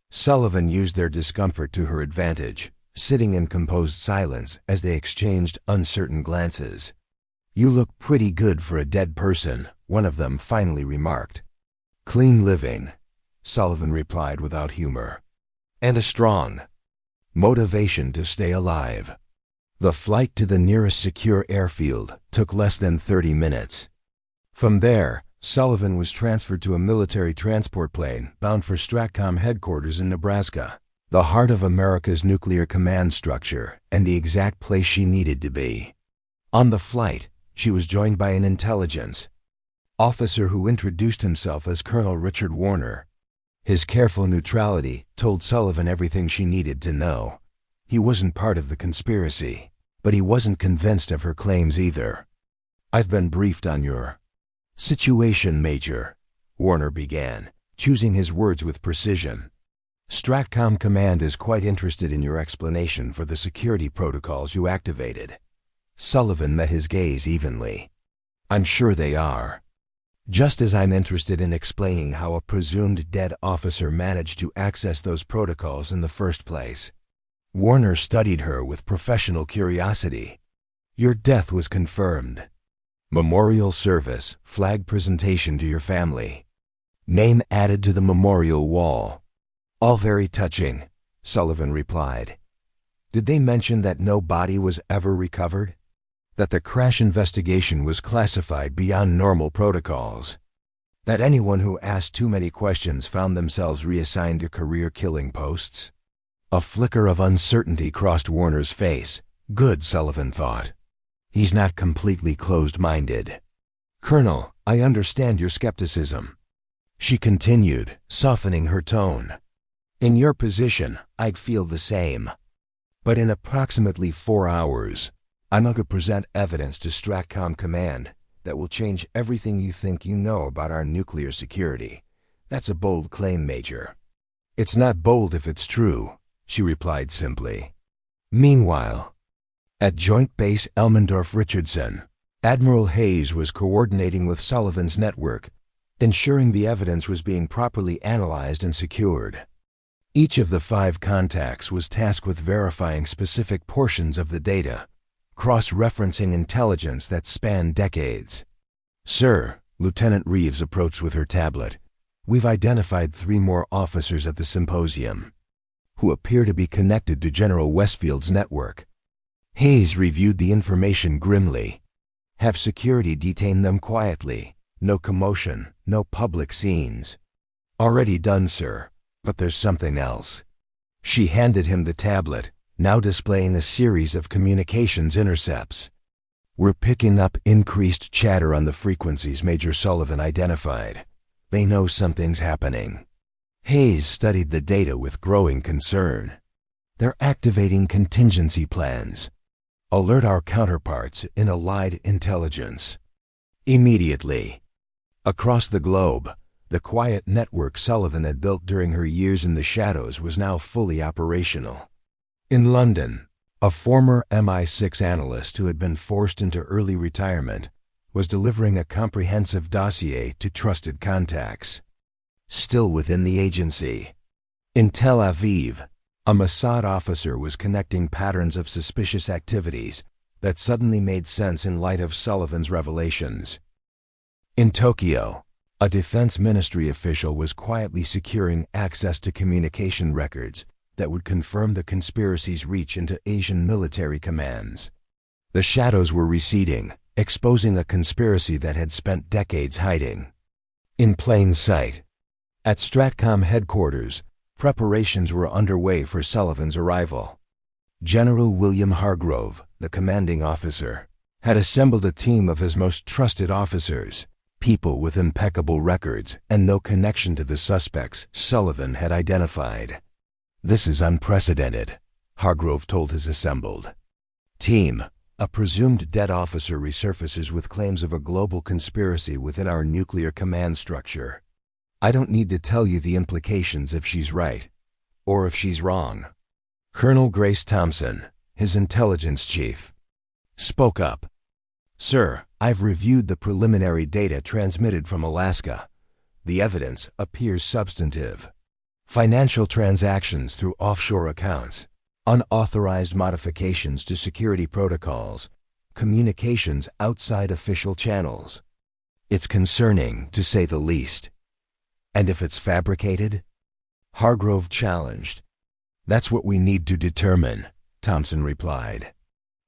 Speaker 1: Sullivan used their discomfort to her advantage, sitting in composed silence as they exchanged uncertain glances. "You look pretty good for a dead person," one of them finally remarked. "Clean living," Sullivan replied without humor, "and a strong motivation to stay alive." The flight to the nearest secure airfield took less than 30 minutes. From there, Sullivan was transferred to a military transport plane bound for Stratcom headquarters in Nebraska, the heart of America's nuclear command structure and the exact place she needed to be. On the flight, she was joined by an intelligence officer who introduced himself as Colonel Richard Warner. His careful neutrality told Sullivan everything she needed to know. He wasn't part of the conspiracy, but he wasn't convinced of her claims either. "I've been briefed on your situation, Major," Warner began, choosing his words with precision. "Stratcom Command is quite interested in your explanation for the security protocols you activated." Sullivan met his gaze evenly. "I'm sure they are. Just as I'm interested in explaining how a presumed dead officer managed to access those protocols in the first place." Warner studied her with professional curiosity. "Your death was confirmed. Memorial service, flag presentation to your family. Name added to the memorial wall. All very touching," Sullivan replied. "Did they mention that no body was ever recovered? That the crash investigation was classified beyond normal protocols? That anyone who asked too many questions found themselves reassigned to career-killing posts?" A flicker of uncertainty crossed Warner's face. Good, Sullivan thought. He's not completely closed-minded. "Colonel, I understand your skepticism," she continued, softening her tone. "In your position, I'd feel the same. But in approximately 4 hours, I'm going to present evidence to Stratcom Command that will change everything you think you know about our nuclear security. That's a bold claim, Major. It's not bold if it's true, she replied simply. Meanwhile, at Joint Base Elmendorf-Richardson, Admiral Hayes was coordinating with Sullivan's network, ensuring the evidence was being properly analyzed and secured. Each of the 5 contacts was tasked with verifying specific portions of the data, cross-referencing intelligence that spanned decades. Sir, Lieutenant Reeves approached with her tablet, we've identified 3 more officers at the symposium, who appear to be connected to General Westfield's network. Hayes reviewed the information grimly. Have security detain them quietly. No commotion, no public scenes. Already done, sir, but there's something else. She handed him the tablet, now displaying a series of communications intercepts. We're picking up increased chatter on the frequencies Major Sullivan identified. They know something's happening. Hayes studied the data with growing concern. They're activating contingency plans. Alert our counterparts in Allied intelligence. Immediately. Across the globe, the quiet network Sullivan had built during her years in the shadows was now fully operational. In London, a former MI6 analyst who had been forced into early retirement was delivering a comprehensive dossier to trusted contacts. Still within the agency, in Tel Aviv, a Mossad officer was connecting patterns of suspicious activities that suddenly made sense in light of Sullivan's revelations. In Tokyo, a defense ministry official was quietly securing access to communication records that would confirm the conspiracy's reach into Asian military commands. The shadows were receding, exposing a conspiracy that had spent decades hiding. In plain sight, at Stratcom headquarters, preparations were underway for Sullivan's arrival. General William Hargrove, the commanding officer, had assembled a team of his most trusted officers, people with impeccable records and no connection to the suspects Sullivan had identified. This is unprecedented, Hargrove told his assembled team. A presumed dead officer resurfaces with claims of a global conspiracy within our nuclear command structure. I don't need to tell you the implications if she's right, or if she's wrong. Colonel Grace Thompson, his intelligence chief, spoke up. Sir, I've reviewed the preliminary data transmitted from Alaska. The evidence appears substantive. Financial transactions through offshore accounts, unauthorized modifications to security protocols, communications outside official channels. It's concerning, to say the least. And if it's fabricated? Hargrove challenged. That's what we need to determine, Thompson replied.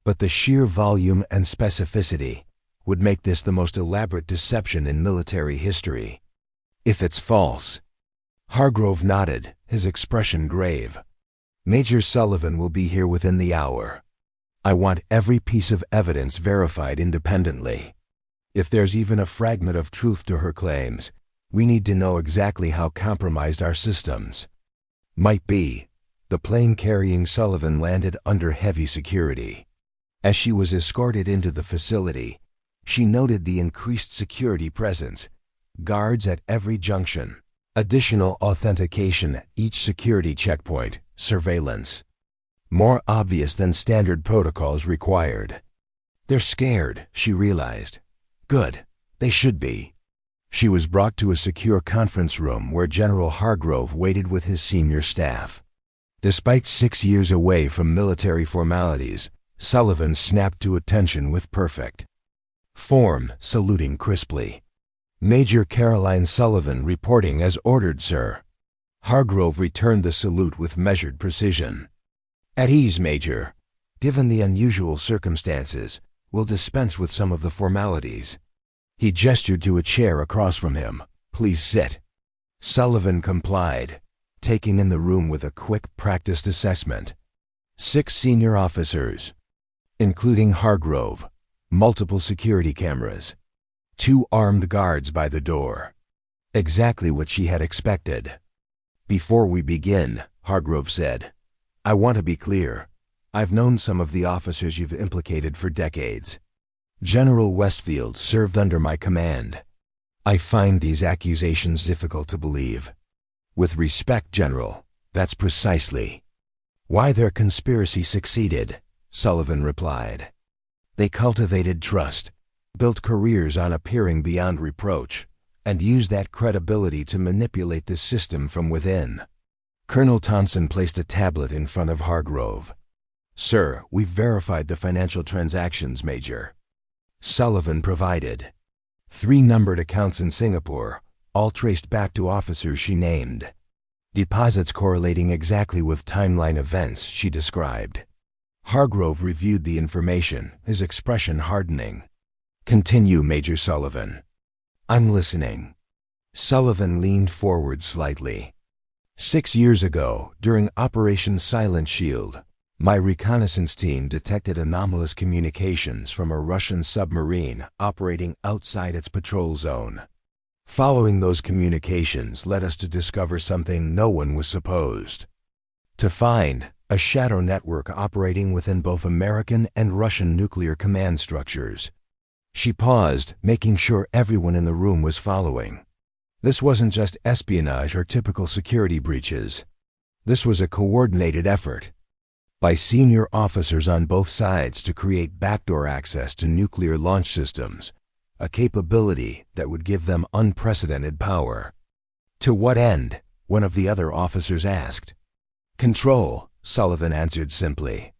Speaker 1: But the sheer volume and specificity would make this the most elaborate deception in military history. If it's false. Hargrove nodded, his expression grave. Major Sullivan will be here within the hour. I want every piece of evidence verified independently. If there's even a fragment of truth to her claims, we need to know exactly how compromised our systems might be. The plane carrying Sullivan landed under heavy security. As she was escorted into the facility, she noted the increased security presence, guards at every junction, additional authentication at each security checkpoint, surveillance. More obvious than standard protocols required. They're scared, she realized. Good, they should be. She was brought to a secure conference room where General Hargrove waited with his senior staff. Despite 6 years away from military formalities, Sullivan snapped to attention with perfect form, saluting crisply. Major Caroline Sullivan reporting as ordered, sir. Hargrove returned the salute with measured precision. At ease, Major. Given the unusual circumstances, we'll dispense with some of the formalities. He gestured to a chair across from him. Please sit. Sullivan complied, taking in the room with a quick, practiced assessment. 6 senior officers, including Hargrove, multiple security cameras, 2 armed guards by the door. Exactly what she had expected. Before we begin, Hargrove said, I want to be clear. I've known some of the officers you've implicated for decades. General Westfield served under my command. I find these accusations difficult to believe. With respect, General, that's precisely why their conspiracy succeeded, Sullivan replied. They cultivated trust, built careers on appearing beyond reproach, and used that credibility to manipulate the system from within. Colonel Thompson placed a tablet in front of Hargrove. Sir, we've verified the financial transactions, Major. Sullivan provided 3 numbered accounts in Singapore, all traced back to officers she named. Deposits correlating exactly with timeline events she described. Hargrove reviewed the information, his expression hardening. Continue, Major Sullivan. I'm listening. Sullivan leaned forward slightly. 6 years ago, during Operation Silent Shield, my reconnaissance team detected anomalous communications from a Russian submarine operating outside its patrol zone. Following those communications led us to discover something no one was supposed to find: a shadow network operating within both American and Russian nuclear command structures. She paused, making sure everyone in the room was following. This wasn't just espionage or typical security breaches. This was a coordinated effort by senior officers on both sides to create backdoor access to nuclear launch systems, a capability that would give them unprecedented power. To what end? One of the other officers asked. Control, Sullivan answered simply.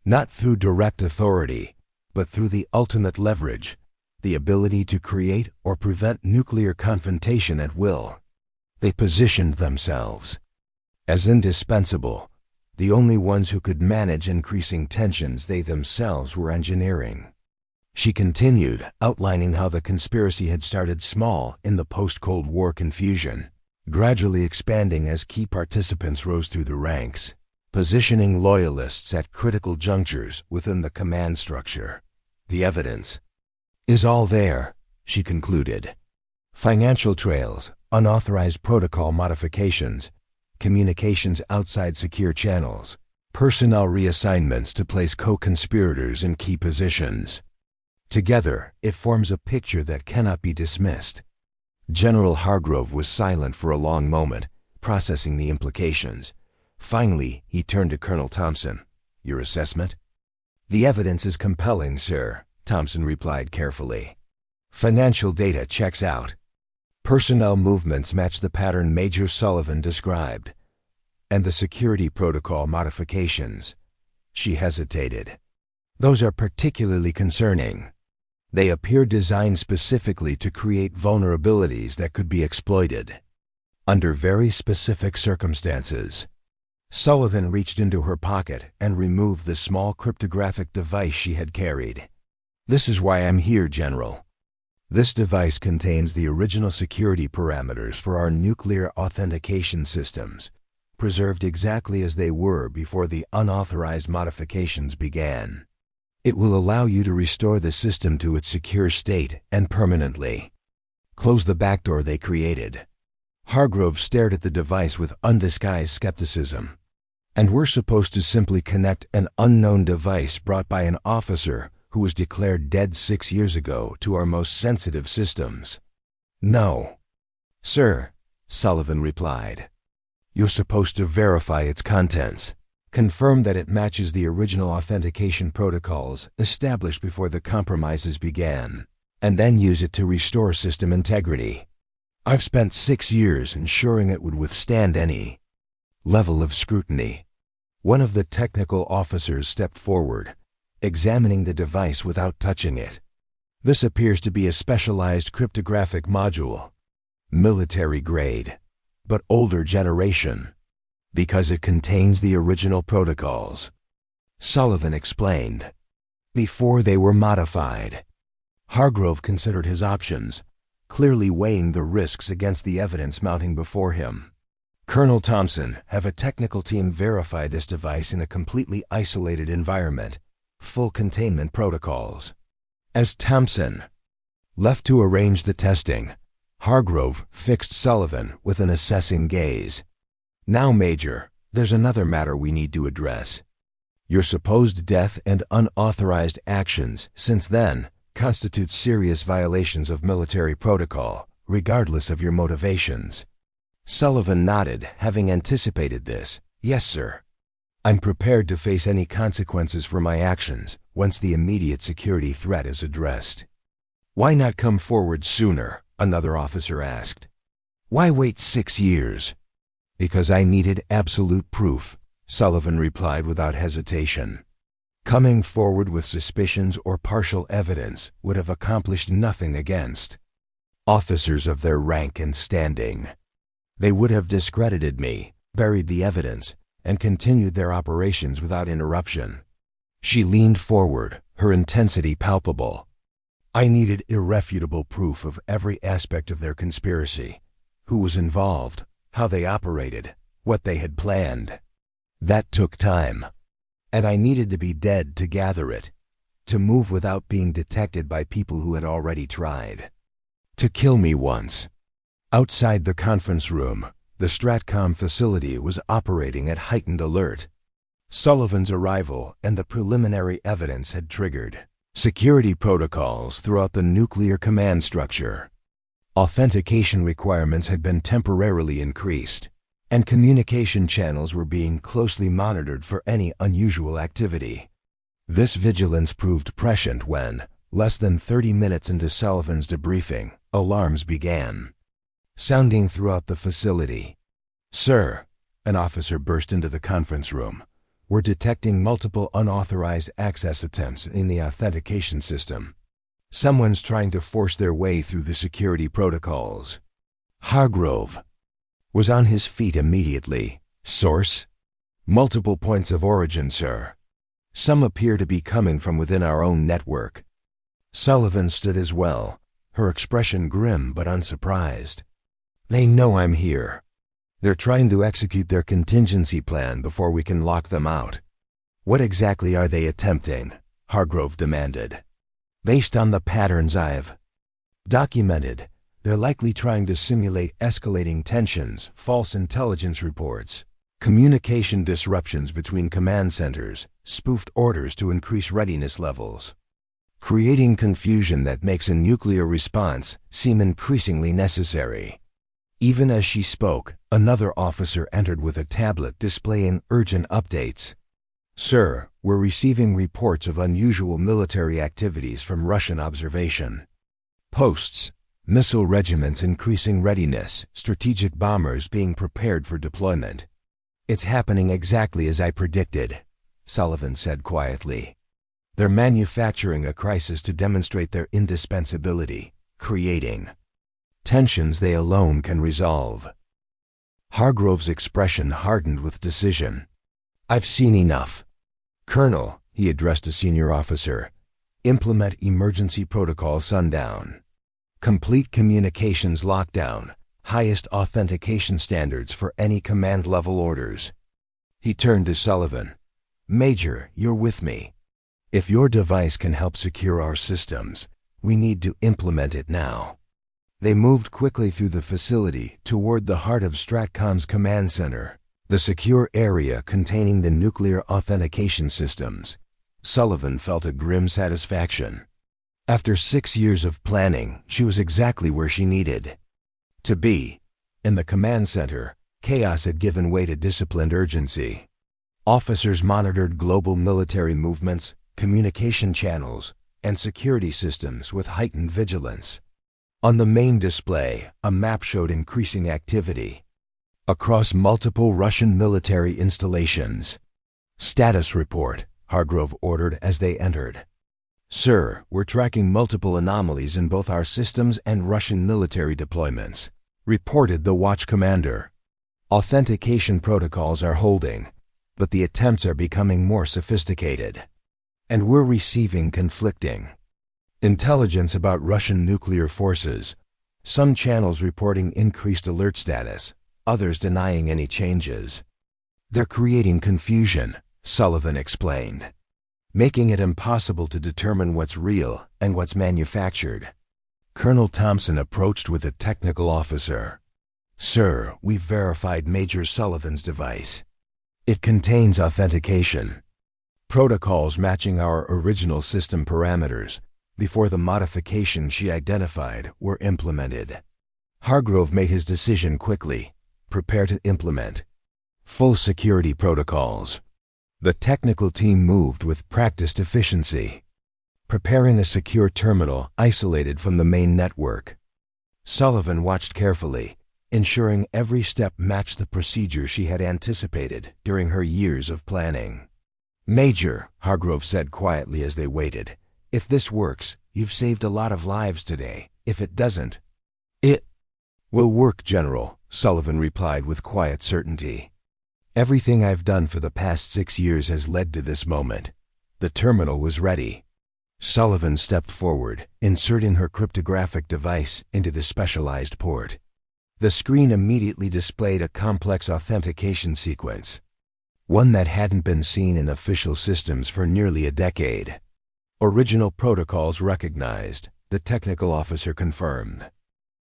Speaker 1: Not through direct authority, but through the ultimate leverage, the ability to create or prevent nuclear confrontation at will. They positioned themselves as indispensable, the only ones who could manage increasing tensions they themselves were engineering. She continued, outlining how the conspiracy had started small in the post-Cold War confusion, gradually expanding as key participants rose through the ranks, positioning loyalists at critical junctures within the command structure. The evidence is all there, she concluded. Financial trails, unauthorized protocol modifications, communications outside secure channels, personnel reassignments to place co-conspirators in key positions. Together, it forms a picture that cannot be dismissed. General Hargrove was silent for a long moment, processing the implications. Finally, he turned to Colonel Thompson. Your assessment? The evidence is compelling, sir, Thompson replied carefully. Financial data checks out. Personnel movements match the pattern Major Sullivan described. And the security protocol modifications. She hesitated. Those are particularly concerning. They appear designed specifically to create vulnerabilities that could be exploited under very specific circumstances. Sullivan reached into her pocket and removed the small cryptographic device she had carried. This is why I'm here, General. This device contains the original security parameters for our nuclear authentication systems, preserved exactly as they were before the unauthorized modifications began. It will allow you to restore the system to its secure state and permanently close the backdoor they created. Hargrove stared at the device with undisguised skepticism. And we're supposed to simply connect an unknown device brought by an officer who was declared dead 6 years ago to our most sensitive systems? No, sir, Sullivan replied. You're supposed to verify its contents, confirm that it matches the original authentication protocols established before the compromises began, and then use it to restore system integrity. I've spent 6 years ensuring it would withstand any level of scrutiny. One of the technical officers stepped forward, examining the device without touching it. This appears to be a specialized cryptographic module, military grade, but older generation, because it contains the original protocols, Sullivan explained, before they were modified. Hargrove considered his options, clearly weighing the risks against the evidence mounting before him. Colonel Thompson, have a technical team verify this device in a completely isolated environment, full containment protocols. As Thompson left to arrange the testing, Hargrove fixed Sullivan with an assessing gaze. Now, Major, there's another matter we need to address. Your supposed death and unauthorized actions since then constitute serious violations of military protocol, regardless of your motivations. Sullivan nodded, having anticipated this. Yes, sir. I'm prepared to face any consequences for my actions once the immediate security threat is addressed. Why not come forward sooner? Another officer asked. Why wait 6 years? Because I needed absolute proof, Sullivan replied without hesitation. Coming forward with suspicions or partial evidence would have accomplished nothing against officers of their rank and standing. They would have discredited me, buried the evidence, and continued their operations without interruption. She leaned forward, her intensity palpable. I needed irrefutable proof of every aspect of their conspiracy, who was involved, how they operated, what they had planned. That took time, and I needed to be dead to gather it, to move without being detected by people who had already tried to kill me once. Outside the conference room, the Stratcom facility was operating at heightened alert. Sullivan's arrival and the preliminary evidence had triggered security protocols throughout the nuclear command structure. Authentication requirements had been temporarily increased, and communication channels were being closely monitored for any unusual activity. This vigilance proved prescient when, less than 30 minutes into Sullivan's debriefing, alarms began sounding throughout the facility. Sir, an officer burst into the conference room. We're detecting multiple unauthorized access attempts in the authentication system. Someone's trying to force their way through the security protocols. Hargrove was on his feet immediately. Source? Multiple points of origin, sir. Some appear to be coming from within our own network. Sullivan stood as well, her expression grim but unsurprised. They know I'm here. They're trying to execute their contingency plan before we can lock them out. What exactly are they attempting? Hargrove demanded. Based on the patterns I've documented, they're likely trying to simulate escalating tensions, false intelligence reports, communication disruptions between command centers, spoofed orders to increase readiness levels, creating confusion that makes a nuclear response seem increasingly necessary. Even as she spoke, another officer entered with a tablet displaying urgent updates. Sir, we're receiving reports of unusual military activities from Russian observation posts, missile regiments increasing readiness, strategic bombers being prepared for deployment. It's happening exactly as I predicted, Sullivan said quietly. They're manufacturing a crisis to demonstrate their indispensability, creating tensions they alone can resolve. Hargrove's expression hardened with decision. I've seen enough. Colonel, he addressed a senior officer, implement emergency protocol sundown. Complete communications lockdown, highest authentication standards for any command-level orders. He turned to Sullivan. Major, you're with me. If your device can help secure our systems, we need to implement it now. They moved quickly through the facility toward the heart of Stratcom's command center, the secure area containing the nuclear authentication systems. Sullivan felt a grim satisfaction. After 6 years of planning, she was exactly where she needed to be. In the command center, chaos had given way to disciplined urgency. Officers monitored global military movements, communication channels, and security systems with heightened vigilance. On the main display, a map showed increasing activity across multiple Russian military installations. Status report, Hargrove ordered as they entered. Sir, we're tracking multiple anomalies in both our systems and Russian military deployments, reported the watch commander. Authentication protocols are holding, but the attempts are becoming more sophisticated, and we're receiving conflicting intelligence about Russian nuclear forces, some channels reporting increased alert status, others denying any changes. They're creating confusion, Sullivan explained, making it impossible to determine what's real and what's manufactured. Colonel Thompson approached with a technical officer. Sir, we've verified Major Sullivan's device. It contains authentication. Protocols matching our original system parameters before the modifications she identified were implemented. Hargrove made his decision quickly. Prepare to implement full security protocols. The technical team moved with practiced efficiency, preparing a secure terminal isolated from the main network. Sullivan watched carefully, ensuring every step matched the procedure she had anticipated during her years of planning. "Major," Hargrove said quietly as they waited, "if this works, you've saved a lot of lives today. If it doesn't, it will work, General," Sullivan replied with quiet certainty. "Everything I've done for the past 6 years has led to this moment." The terminal was ready. Sullivan stepped forward, inserting her cryptographic device into the specialized port. The screen immediately displayed a complex authentication sequence, one that hadn't been seen in official systems for nearly a decade. "Original protocols recognized," the technical officer confirmed.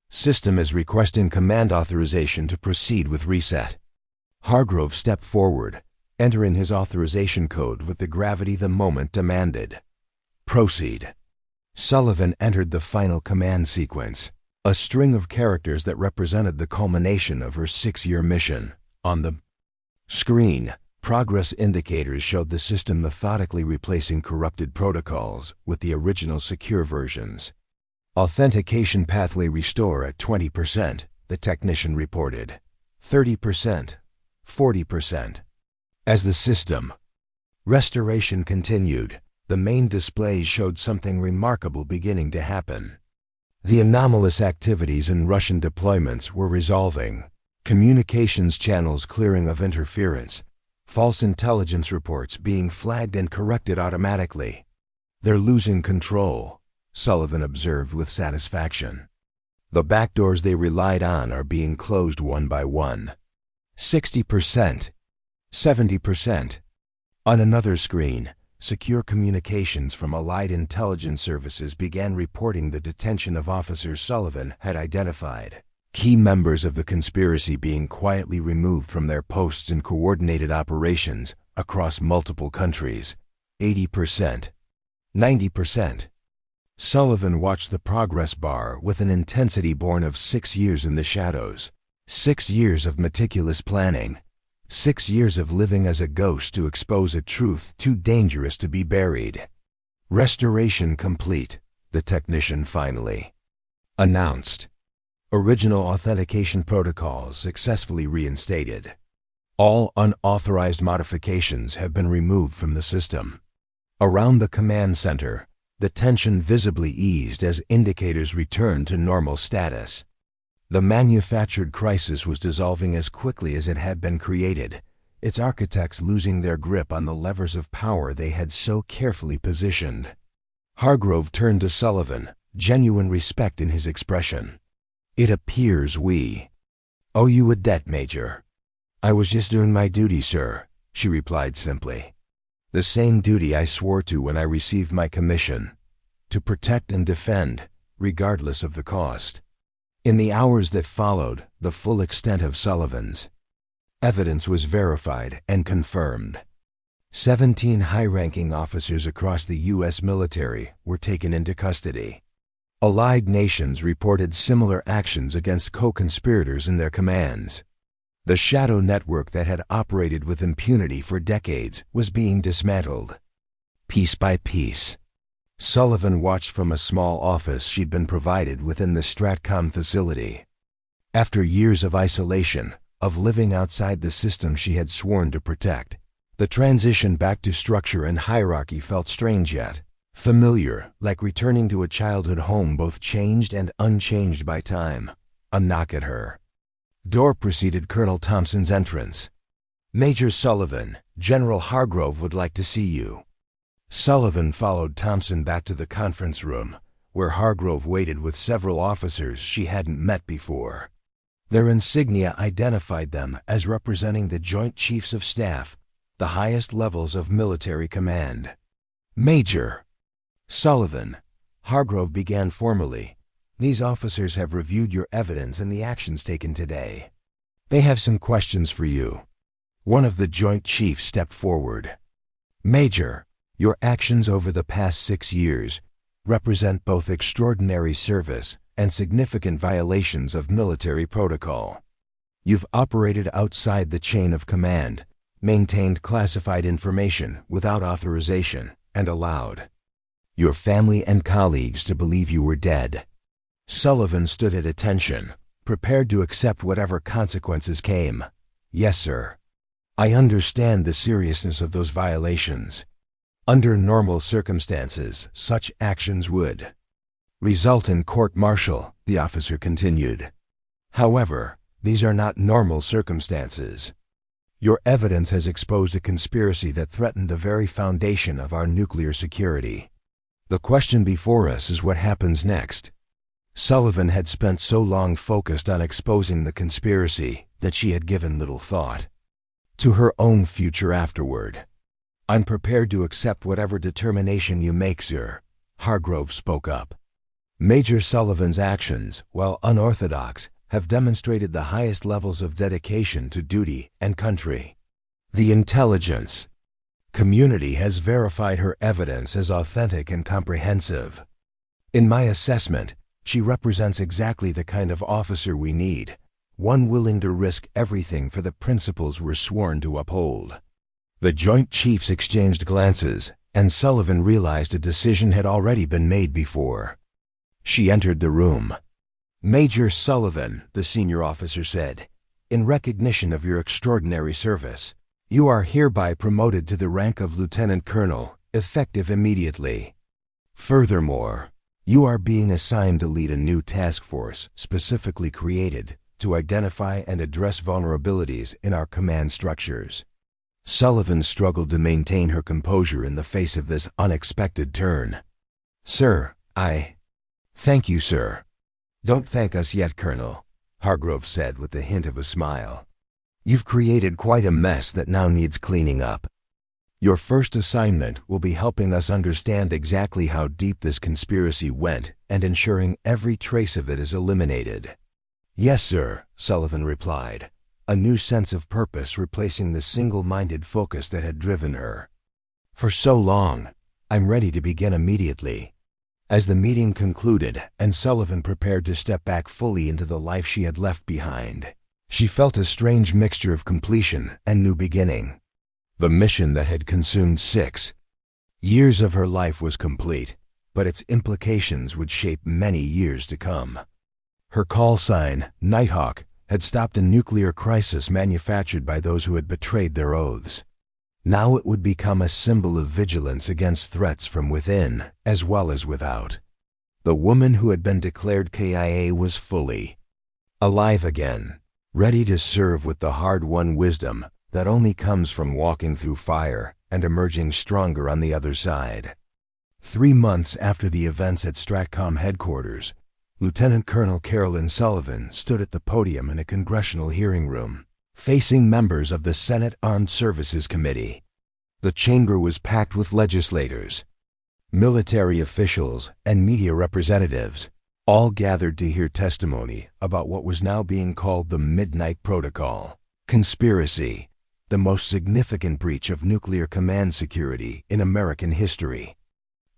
Speaker 1: "System is requesting command authorization to proceed with reset." Hargrove stepped forward, entering his authorization code with the gravity the moment demanded. "Proceed." Sullivan entered the final command sequence, a string of characters that represented the culmination of her 6-year mission. On the screen, progress indicators showed the system methodically replacing corrupted protocols with the original secure versions. "Authentication pathway restore at 20%, the technician reported. 30%, 40%. As the system restoration continued, the main displays showed something remarkable beginning to happen. The anomalous activities in Russian deployments were resolving, communications channels clearing of interference, false intelligence reports being flagged and corrected automatically. "They're losing control," Sullivan observed with satisfaction. "The backdoors they relied on are being closed one by one. 60%, 70%. On another screen, secure communications from Allied intelligence services began reporting the detention of officers Sullivan had identified. Key members of the conspiracy being quietly removed from their posts in coordinated operations across multiple countries. 80%, 90%. Sullivan watched the progress bar with an intensity born of 6 years in the shadows. 6 years of meticulous planning. 6 years of living as a ghost to expose a truth too dangerous to be buried. "Restoration complete," the technician finally announced. "Original authentication protocols successfully reinstated. All unauthorized modifications have been removed from the system." Around the command center, the tension visibly eased as indicators returned to normal status. The manufactured crisis was dissolving as quickly as it had been created, its architects losing their grip on the levers of power they had so carefully positioned. Hargrove turned to Sullivan, genuine respect in his expression. "It appears we owe you a debt, Major." "I was just doing my duty, sir," she replied simply. "The same duty I swore to when I received my commission, to protect and defend, regardless of the cost." In the hours that followed, the full extent of Sullivan's evidence was verified and confirmed. 17 high-ranking officers across the U.S. military were taken into custody. Allied nations reported similar actions against co-conspirators in their commands. The shadow network that had operated with impunity for decades was being dismantled. Piece by piece, Sullivan watched from a small office she'd been provided within the Stratcom facility. After years of isolation, of living outside the system she had sworn to protect, the transition back to structure and hierarchy felt strange yet familiar, like returning to a childhood home both changed and unchanged by time. A knock at her door preceded Colonel Thompson's entrance. "Major Sullivan, General Hargrove would like to see you." Sullivan followed Thompson back to the conference room, where Hargrove waited with several officers she hadn't met before. Their insignia identified them as representing the Joint Chiefs of Staff, the highest levels of military command. "Major Sullivan," Hargrove began formally, "these officers have reviewed your evidence and the actions taken today. They have some questions for you." One of the Joint Chiefs stepped forward. Major, your actions over the past 6 years represent both extraordinary service and significant violations of military protocol. You've operated outside the chain of command, maintained classified information without authorization, and allowed your family and colleagues to believe you were dead. Sullivan stood at attention, prepared to accept whatever consequences came. Yes, sir. I understand the seriousness of those violations. Under normal circumstances, such actions would result in court-martial, the officer continued. However, these are not normal circumstances. Your evidence has exposed a conspiracy that threatened the very foundation of our nuclear security. The question before us is what happens next. Sullivan had spent so long focused on exposing the conspiracy that she had given little thought to her own future afterward. I'm prepared to accept whatever determination you make, sir, Hargrove spoke up. Major Sullivan's actions, while unorthodox, have demonstrated the highest levels of dedication to duty and country. The intelligence community has verified her evidence as authentic and comprehensive. In my assessment, she represents exactly the kind of officer we need, one willing to risk everything for the principles we're sworn to uphold. The Joint Chiefs exchanged glances, and Sullivan realized a decision had already been made before she entered the room. Major Sullivan, the senior officer said, in recognition of your extraordinary service, you are hereby promoted to the rank of Lieutenant Colonel, effective immediately. Furthermore, you are being assigned to lead a new task force specifically created to identify and address vulnerabilities in our command structures. Sullivan struggled to maintain her composure in the face of this unexpected turn. Sir, Thank you, sir. Don't thank us yet, Colonel, Hargrove said with the hint of a smile. You've created quite a mess that now needs cleaning up. Your first assignment will be helping us understand exactly how deep this conspiracy went and ensuring every trace of it is eliminated. Yes, sir, Sullivan replied, a new sense of purpose replacing the single-minded focus that had driven her for so long. I'm ready to begin immediately. As the meeting concluded and Sullivan prepared to step back fully into the life she had left behind, she felt a strange mixture of completion and new beginning. The mission that had consumed 6 years of her life was complete, but its implications would shape many years to come. Her call sign, Nighthawk, had stopped a nuclear crisis manufactured by those who had betrayed their oaths. Now it would become a symbol of vigilance against threats from within as well as without. The woman who had been declared KIA was fully alive again, ready to serve with the hard-won wisdom that only comes from walking through fire and emerging stronger on the other side. 3 months after the events at STRATCOM headquarters, Lieutenant Colonel Carolyn Sullivan stood at the podium in a congressional hearing room, facing members of the Senate Armed Services Committee. The chamber was packed with legislators, military officials, and media representatives, all gathered to hear testimony about what was now being called the Midnight Protocol conspiracy, the most significant breach of nuclear command security in American history.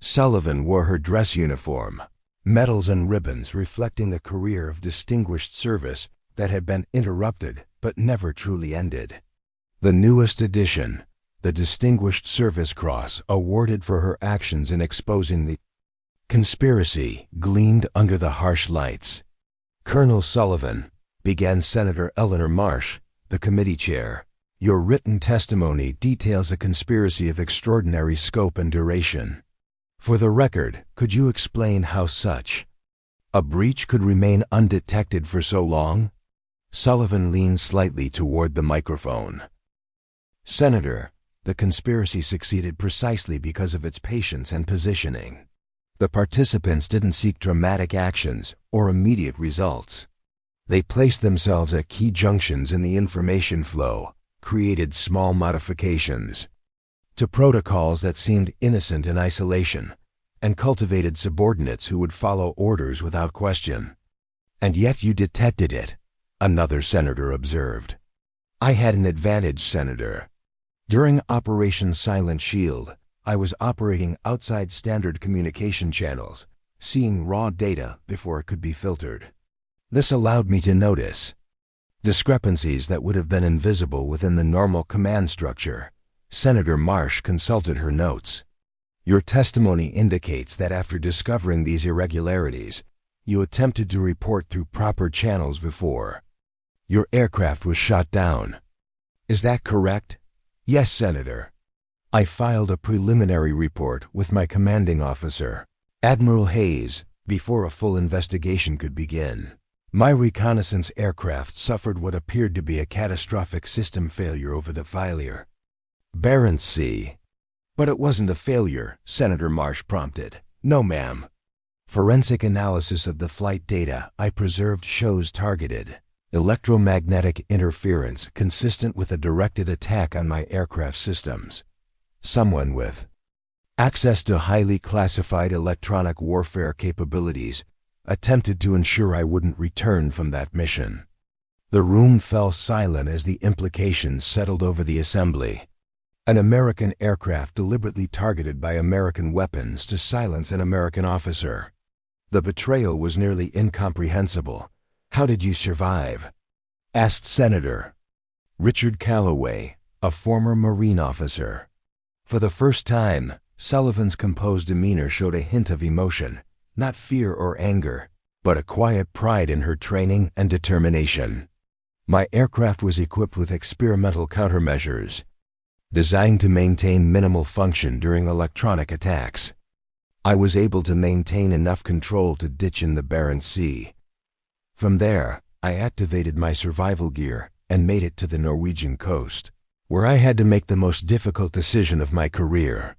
Speaker 1: Sullivan wore her dress uniform, medals and ribbons reflecting a career of distinguished service that had been interrupted but never truly ended. The newest addition, the Distinguished Service Cross awarded for her actions in exposing the conspiracy, gleamed under the harsh lights. Colonel Sullivan, began Senator Eleanor Marsh, the committee chair, your written testimony details a conspiracy of extraordinary scope and duration. For the record, could you explain how such a breach could remain undetected for so long? Sullivan leaned slightly toward the microphone. Senator, the conspiracy succeeded precisely because of its patience and positioning. The participants didn't seek dramatic actions or immediate results. They placed themselves at key junctions in the information flow, created small modifications to protocols that seemed innocent in isolation, and cultivated subordinates who would follow orders without question. And yet you detected it, another senator observed. I had an advantage, Senator. During Operation Silent Shield, I was operating outside standard communication channels, seeing raw data before it could be filtered. This allowed me to notice discrepancies that would have been invisible within the normal command structure. Senator Marsh consulted her notes. Your testimony indicates that after discovering these irregularities, you attempted to report through proper channels before your aircraft was shot down. Is that correct? Yes, Senator. I filed a preliminary report with my commanding officer, Admiral Hayes, before a full investigation could begin. My reconnaissance aircraft suffered what appeared to be a catastrophic system failure over the failure Barents Sea. But it wasn't a failure, Senator Marsh prompted. No, ma'am. Forensic analysis of the flight data I preserved shows targeted electromagnetic interference consistent with a directed attack on my aircraft systems. Someone with access to highly classified electronic warfare capabilities attempted to ensure I wouldn't return from that mission. The room fell silent as the implications settled over the assembly. An American aircraft deliberately targeted by American weapons to silence an American officer. The betrayal was nearly incomprehensible. How did you survive? Asked Senator Richard Calloway, a former Marine officer. For the first time, Sullivan's composed demeanor showed a hint of emotion, not fear or anger, but a quiet pride in her training and determination. My aircraft was equipped with experimental countermeasures, designed to maintain minimal function during electronic attacks. I was able to maintain enough control to ditch in the Barents Sea. From there, I activated my survival gear and made it to the Norwegian coast, where I had to make the most difficult decision of my career.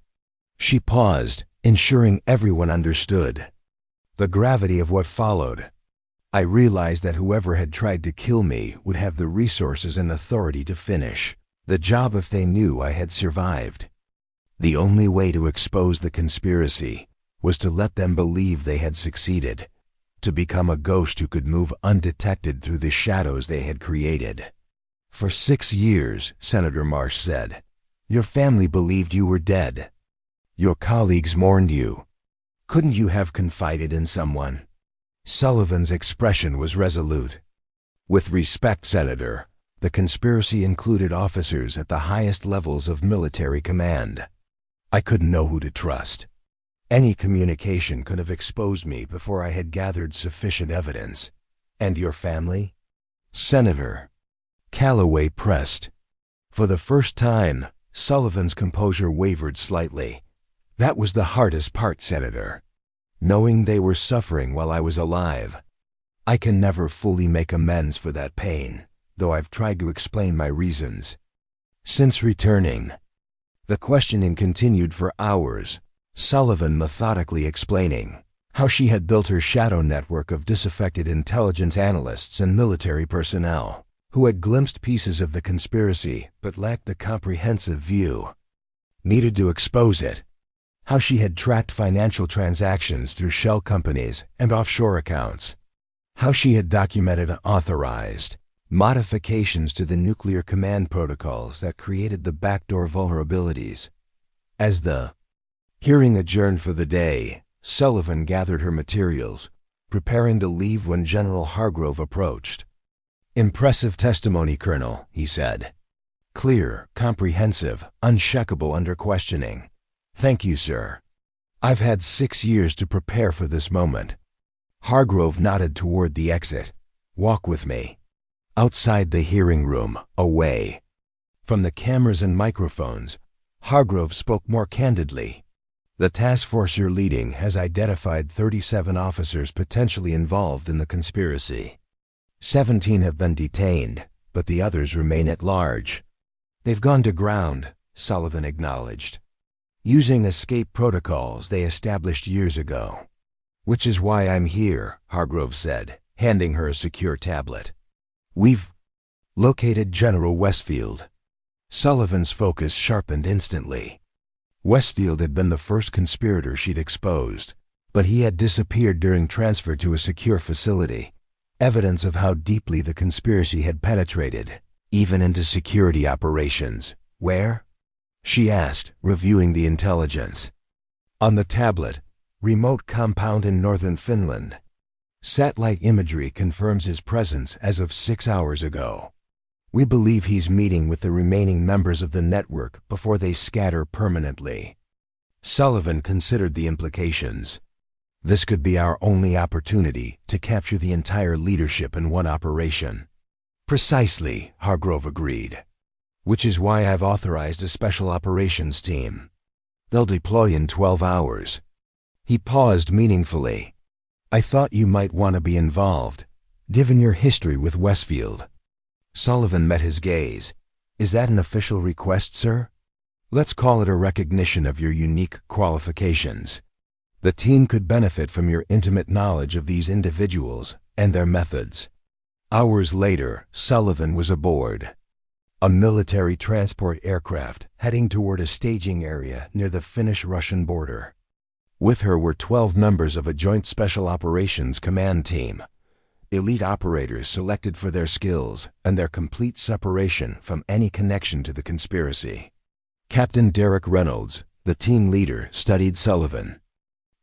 Speaker 1: She paused, ensuring everyone understood the gravity of what followed. I realized that whoever had tried to kill me would have the resources and authority to finish the job if they knew I had survived. The only way to expose the conspiracy was to let them believe they had succeeded, to become a ghost who could move undetected through the shadows they had created. For 6 years, Senator Marsh said, your family believed you were dead. Your colleagues mourned you. Couldn't you have confided in someone? Sullivan's expression was resolute. With respect, Senator, the conspiracy included officers at the highest levels of military command. I couldn't know who to trust. Any communication could have exposed me before I had gathered sufficient evidence. And your family? Senator Calloway pressed. For the first time, Sullivan's composure wavered slightly. That was the hardest part, Senator. Knowing they were suffering while I was alive. I can never fully make amends for that pain, though I've tried to explain my reasons. Since returning, the questioning continued for hours, Sullivan methodically explaining how she had built her shadow network of disaffected intelligence analysts and military personnel who had glimpsed pieces of the conspiracy but lacked the comprehensive view needed to expose it. How she had tracked financial transactions through shell companies and offshore accounts. How she had documented and authorized modifications to the nuclear command protocols that created the backdoor vulnerabilities. As the hearing adjourned for the day, Sullivan gathered her materials, preparing to leave when General Hargrove approached. Impressive testimony, Colonel, he said. Clear, comprehensive, unshakable under questioning. Thank you, sir. I've had 6 years to prepare for this moment. Hargrove nodded toward the exit. Walk with me. Outside the hearing room, away from the cameras and microphones, Hargrove spoke more candidly. The task force you're leading has identified 37 officers potentially involved in the conspiracy. 17 have been detained, but the others remain at large. They've gone to ground, Sullivan acknowledged, using escape protocols they established years ago. Which is why I'm here, Hargrove said, handing her a secure tablet. We've located General Westfield. Sullivan's focus sharpened instantly. Westfield had been the first conspirator she'd exposed, but he had disappeared during transfer to a secure facility, evidence of how deeply the conspiracy had penetrated, even into security operations. Where? she asked, reviewing the intelligence. On the tablet, remote compound in northern Finland. Satellite imagery confirms his presence as of 6 hours ago. We believe he's meeting with the remaining members of the network before they scatter permanently. Sullivan considered the implications. This could be our only opportunity to capture the entire leadership in one operation. Precisely, Hargrove agreed. Which is why I've authorized a special operations team. They'll deploy in 12 hours. He paused meaningfully. I thought you might want to be involved, given your history with Westfield. Sullivan met his gaze. Is that an official request, sir? Let's call it a recognition of your unique qualifications. The team could benefit from your intimate knowledge of these individuals and their methods. Hours later, Sullivan was aboard. A military transport aircraft heading toward a staging area near the Finnish-Russian border. With her were 12 members of a Joint Special Operations Command Team, elite operators selected for their skills and their complete separation from any connection to the conspiracy. Captain Derek Reynolds, the team leader, studied Sullivan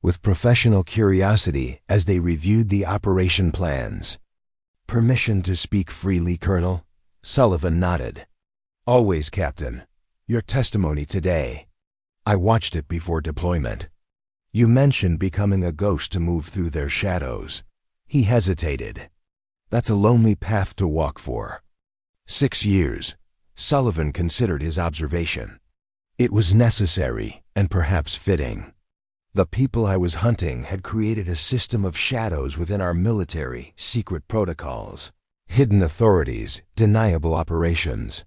Speaker 1: with professional curiosity as they reviewed the operation plans. Permission to speak freely, Colonel? Sullivan nodded. Always, Captain. Your testimony today. I watched it before deployment. You mentioned becoming a ghost to move through their shadows. He hesitated. That's a lonely path to walk for. 6 years. Sullivan considered his observation. It was necessary and perhaps fitting. The people I was hunting had created a system of shadows within our military secret protocols, hidden authorities, deniable operations.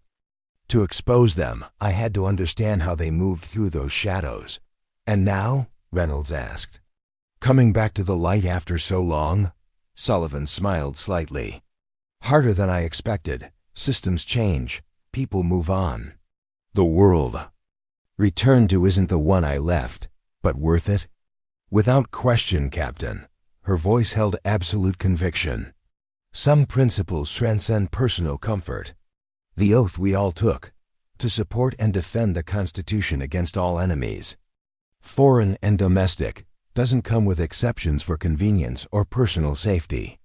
Speaker 1: To expose them, I had to understand how they moved through those shadows. And now? Reynolds asked. Coming back to the light after so long? Sullivan smiled slightly. Harder than I expected. Systems change. People move on. The world returned to isn't the one I left, but worth it? Without question, Captain. Her voice held absolute conviction. Some principles transcend personal comfort. The oath we all took, to support and defend the Constitution against all enemies, foreign and domestic, doesn't come with exceptions for convenience or personal safety.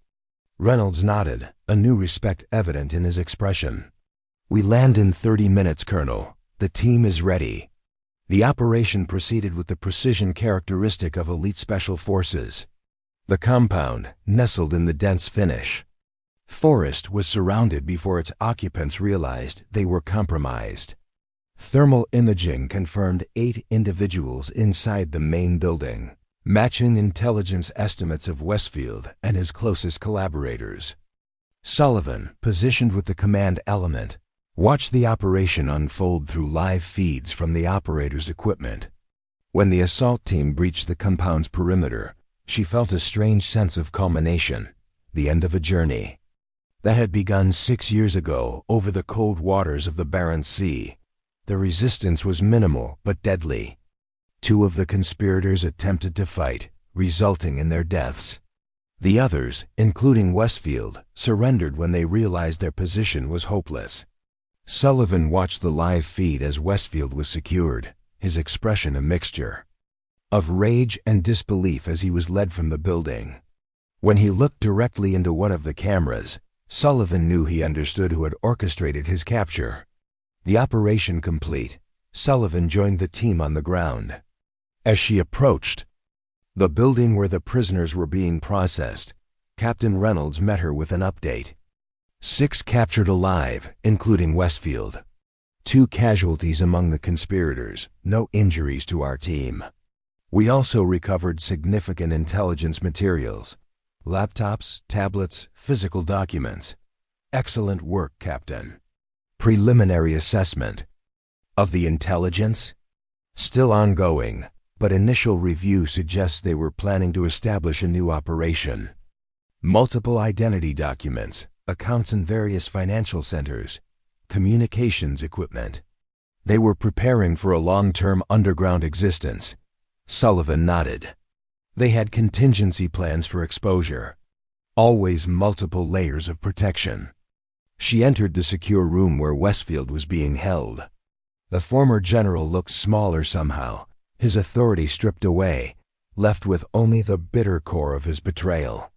Speaker 1: Reynolds nodded, a new respect evident in his expression. We land in 30 minutes, Colonel. The team is ready. The operation proceeded with the precision characteristic of elite special forces. The compound, nestled in the dense Finnish forest, was surrounded before its occupants realized they were compromised. Thermal imaging confirmed 8 individuals inside the main building, matching intelligence estimates of Westfield and his closest collaborators. Sullivan, positioned with the command element, watched the operation unfold through live feeds from the operator's equipment. When the assault team breached the compound's perimeter, she felt a strange sense of culmination, the end of a journey that had begun 6 years ago over the cold waters of the Barents Sea. The resistance was minimal but deadly. 2 of the conspirators attempted to fight, resulting in their deaths. The others, including Westfield, surrendered when they realized their position was hopeless. Sullivan watched the live feed as Westfield was secured, his expression a mixture of rage and disbelief as he was led from the building. When he looked directly into one of the cameras, Sullivan knew he understood who had orchestrated his capture. The operation complete, Sullivan joined the team on the ground. As she approached the building where the prisoners were being processed, Captain Reynolds met her with an update. 6 captured alive, including Westfield. 2 casualties among the conspirators, no injuries to our team. We also recovered significant intelligence materials, laptops, tablets, physical documents. Excellent work, Captain. Preliminary assessment of the intelligence? Still ongoing, but initial review suggests they were planning to establish a new operation. Multiple identity documents, accounts in various financial centers, communications equipment. They were preparing for a long-term underground existence. Sullivan nodded. They had contingency plans for exposure. Always multiple layers of protection. She entered the secure room where Westfield was being held. The former general looked smaller somehow, his authority stripped away, left with only the bitter core of his betrayal.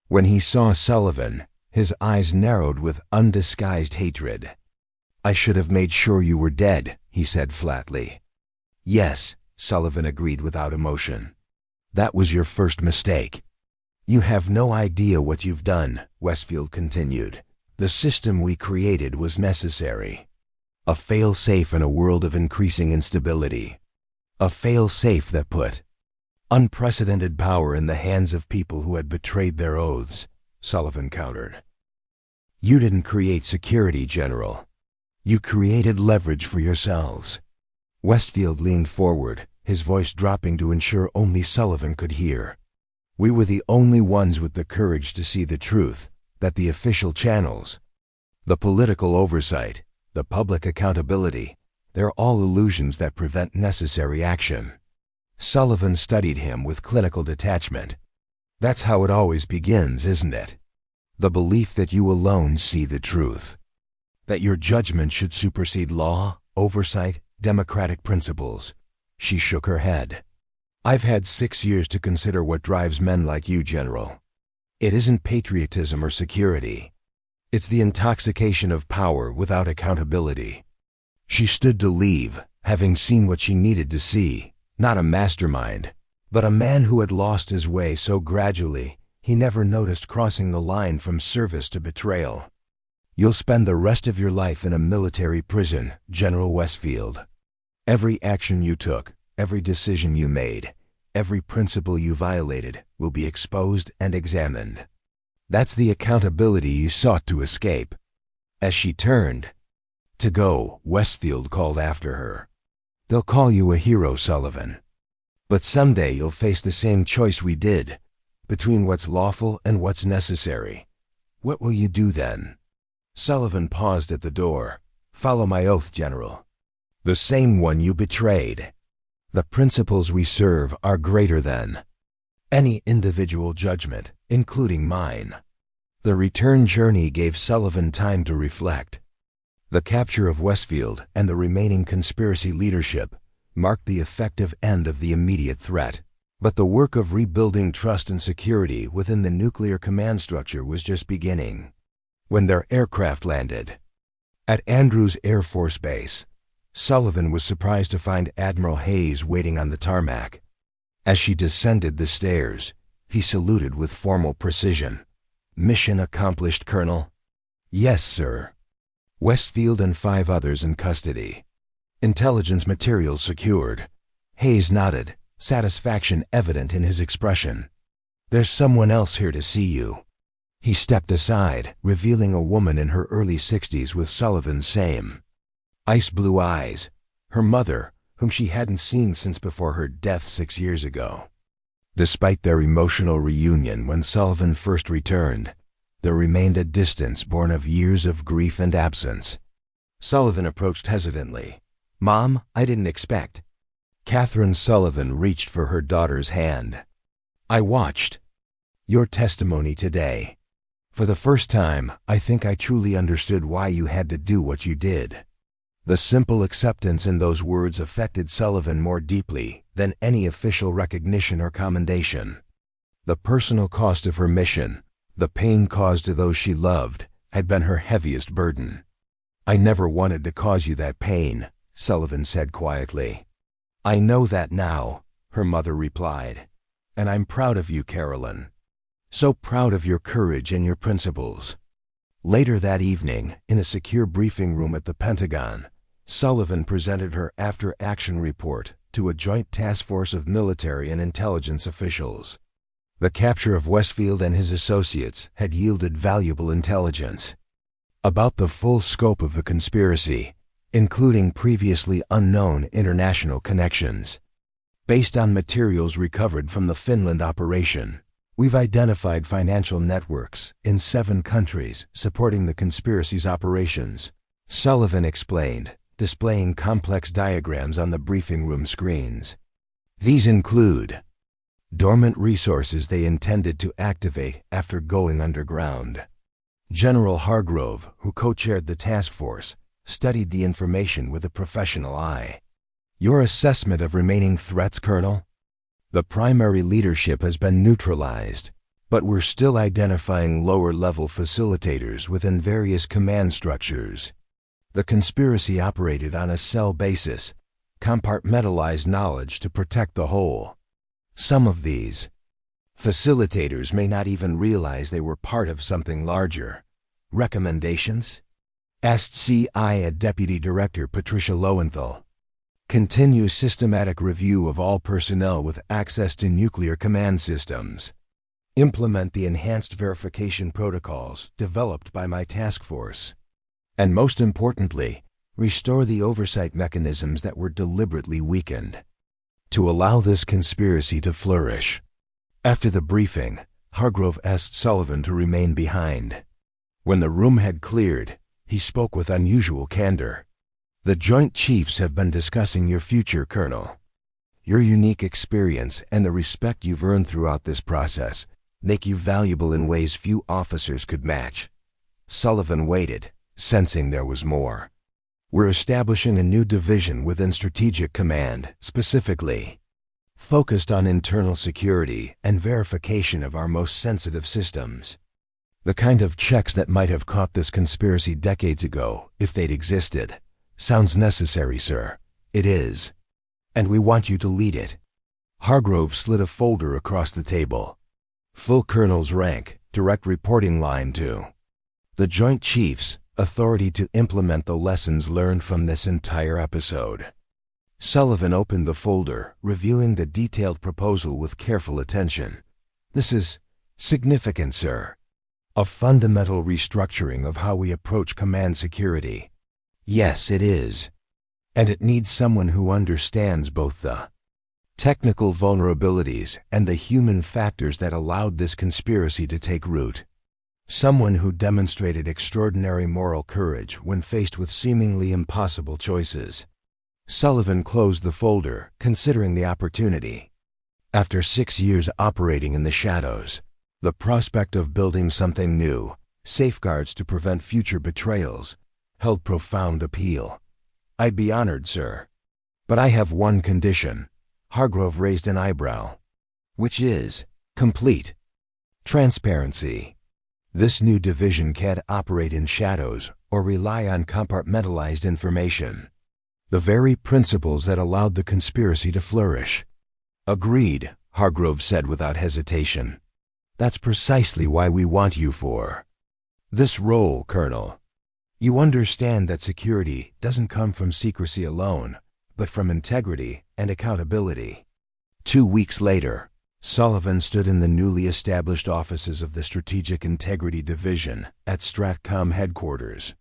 Speaker 1: When he saw Sullivan, his eyes narrowed with undisguised hatred. "I should have made sure you were dead," he said flatly. "Yes," Sullivan agreed without emotion. "That was your first mistake." "You have no idea what you've done," Westfield continued. "The system we created was necessary. A fail-safe in a world of increasing instability. A fail-safe that put unprecedented power in the hands of people who had betrayed their oaths," Sullivan countered. "You didn't create security, General. You created leverage for yourselves." Westfield leaned forward, his voice dropping to ensure only Sullivan could hear. "We were the only ones with the courage to see the truth, that the official channels, the political oversight, the public accountability, they're all illusions that prevent necessary action." Sullivan studied him with clinical detachment. "That's how it always begins, isn't it? The belief that you alone see the truth. That your judgment should supersede law, oversight, democratic principles." She shook her head. "I've had 6 years to consider what drives men like you, General. It isn't patriotism or security. It's the intoxication of power without accountability." She stood to leave, having seen what she needed to see, not a mastermind, but a man who had lost his way so gradually he never noticed crossing the line from service to betrayal. "You'll spend the rest of your life in a military prison, General Westfield. Every action you took, every decision you made, every principle you violated will be exposed and examined. That's the accountability you sought to escape." As she turned to go, Westfield called after her. "They'll call you a hero, Sullivan. But someday you'll face the same choice we did, between what's lawful and what's necessary. What will you do then?" Sullivan paused at the door. "Follow my oath, General. The same one you betrayed. The principles we serve are greater than any individual judgment, including mine." The return journey gave Sullivan time to reflect. The capture of Westfield and the remaining conspiracy leadership marked the effective end of the immediate threat. But the work of rebuilding trust and security within the nuclear command structure was just beginning. When their aircraft landed at Andrews Air Force Base, Sullivan was surprised to find Admiral Hayes waiting on the tarmac. As she descended the stairs, he saluted with formal precision. "Mission accomplished, Colonel?" "Yes, sir." "Westfield and 5 others in custody. Intelligence materials secured." Hayes nodded, satisfaction evident in his expression. "There's someone else here to see you." He stepped aside, revealing a woman in her early 60s with Sullivan's same ice blue eyes, her mother, whom she hadn't seen since before her death 6 years ago. Despite their emotional reunion when Sullivan first returned, there remained a distance born of years of grief and absence. Sullivan approached hesitantly. "Mom, I didn't expect." Catherine Sullivan reached for her daughter's hand. "I watched your testimony today. For the first time, I think I truly understood why you had to do what you did." The simple acceptance in those words affected Sullivan more deeply than any official recognition or commendation. The personal cost of her mission, the pain caused to those she loved, had been her heaviest burden. "I never wanted to cause you that pain," Sullivan said quietly. "I know that now," her mother replied. "And I'm proud of you, Carolyn. So proud of your courage and your principles." Later that evening, in a secure briefing room at the Pentagon, Sullivan presented her after-action report to a joint task force of military and intelligence officials. The capture of Westfield and his associates had yielded valuable intelligence about the full scope of the conspiracy, including previously unknown international connections. "Based on materials recovered from the Finland operation, we've identified financial networks in 7 countries supporting the conspiracy's operations," Sullivan explained, displaying complex diagrams on the briefing room screens. "These include dormant resources they intended to activate after going underground." General Hargrove, who co-chaired the task force, studied the information with a professional eye. Your assessment of remaining threats, Colonel? The primary leadership has been neutralized, but we're still identifying lower-level facilitators within various command structures. The conspiracy operated on a cell basis, compartmentalized knowledge to protect the whole. Some of these facilitators may not even realize they were part of something larger. Recommendations? Asked CIA Deputy Director Patricia Lowenthal. Continue systematic review of all personnel with access to nuclear command systems. Implement the enhanced verification protocols developed by my task force. And most importantly, restore the oversight mechanisms that were deliberately weakened to allow this conspiracy to flourish. After the briefing, Hargrove asked Sullivan to remain behind. When the room had cleared, he spoke with unusual candor. The Joint Chiefs have been discussing your future, Colonel. Your unique experience and the respect you've earned throughout this process make you valuable in ways few officers could match. Sullivan waited, sensing there was more. We're establishing a new division within Strategic Command, specifically focused on internal security and verification of our most sensitive systems. The kind of checks that might have caught this conspiracy decades ago, if they'd existed. Sounds necessary, sir. It is. And we want you to lead it. Hargrove slid a folder across the table. Full colonel's rank, direct reporting line to the Joint Chiefs, authority to implement the lessons learned from this entire episode. Sullivan opened the folder, reviewing the detailed proposal with careful attention. This is significant, sir. A fundamental restructuring of how we approach command security. Yes, it is. And it needs someone who understands both the technical vulnerabilities and the human factors that allowed this conspiracy to take root. Someone who demonstrated extraordinary moral courage when faced with seemingly impossible choices. Sullivan closed the folder, considering the opportunity. After 6 years operating in the shadows, the prospect of building something new, safeguards to prevent future betrayals, held profound appeal. I'd be honored, sir. But I have one condition. Hargrove raised an eyebrow. Which is complete transparency. This new division can't operate in shadows or rely on compartmentalized information. The very principles that allowed the conspiracy to flourish. Agreed, Hargrove said without hesitation. That's precisely why we want you for this role, Colonel. You understand that security doesn't come from secrecy alone, but from integrity and accountability. 2 weeks later, Sullivan stood in the newly established offices of the Strategic Integrity Division at STRATCOM headquarters.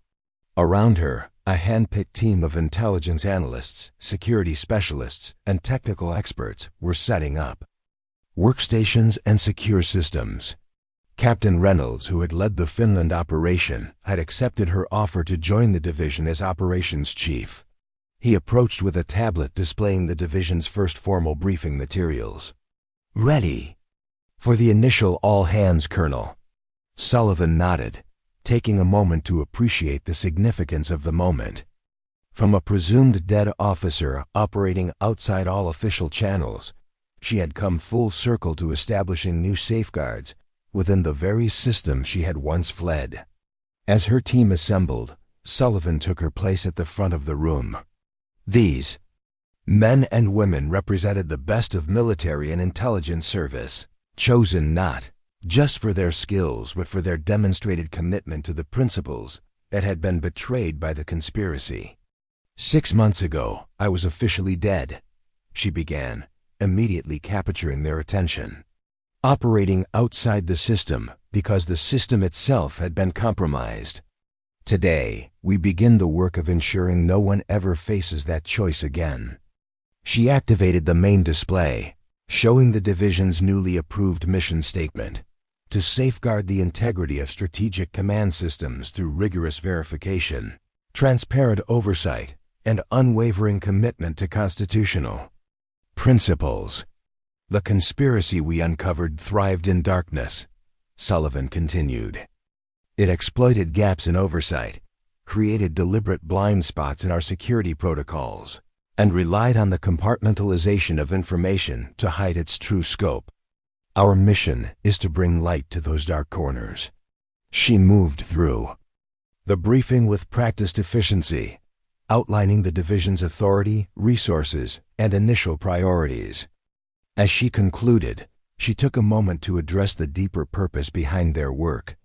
Speaker 1: Around her, a hand-picked team of intelligence analysts, security specialists, and technical experts were setting up workstations and secure systems. Captain Reynolds, who had led the Finland operation, had accepted her offer to join the division as operations chief. He approached with a tablet displaying the division's first formal briefing materials. Ready for the initial all-hands, Colonel. Sullivan nodded, taking a moment to appreciate the significance of the moment. From a presumed dead officer operating outside all official channels, she had come full circle to establishing new safeguards within the very system she had once fled. As her team assembled, Sullivan took her place at the front of the room. These men and women represented the best of military and intelligence service, chosen not just for their skills but for their demonstrated commitment to the principles that had been betrayed by the conspiracy. 6 months ago, I was officially dead, she began, immediately capturing their attention. Operating outside the system because the system itself had been compromised. Today, we begin the work of ensuring no one ever faces that choice again. She activated the main display, showing the division's newly approved mission statement to safeguard the integrity of strategic command systems through rigorous verification, transparent oversight, and unwavering commitment to constitutional principles. The conspiracy we uncovered thrived in darkness, Sullivan continued. It exploited gaps in oversight, created deliberate blind spots in our security protocols, and relied on the compartmentalization of information to hide its true scope. Our mission is to bring light to those dark corners. She moved through the briefing with practiced efficiency, outlining the division's authority, resources, and initial priorities. As she concluded, she took a moment to address the deeper purpose behind their work.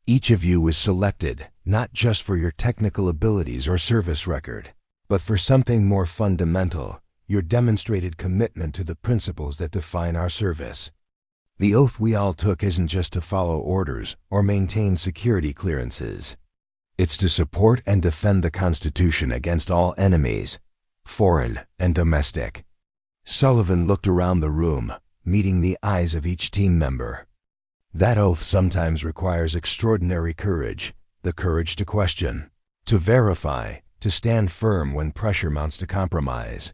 Speaker 1: Each of you was selected not just for your technical abilities or service record, but for something more fundamental, your demonstrated commitment to the principles that define our service. The oath we all took isn't just to follow orders or maintain security clearances. It's to support and defend the Constitution against all enemies, foreign and domestic. Sullivan looked around the room, meeting the eyes of each team member. That oath sometimes requires extraordinary courage, the courage to question, to verify, to stand firm when pressure mounts to compromise.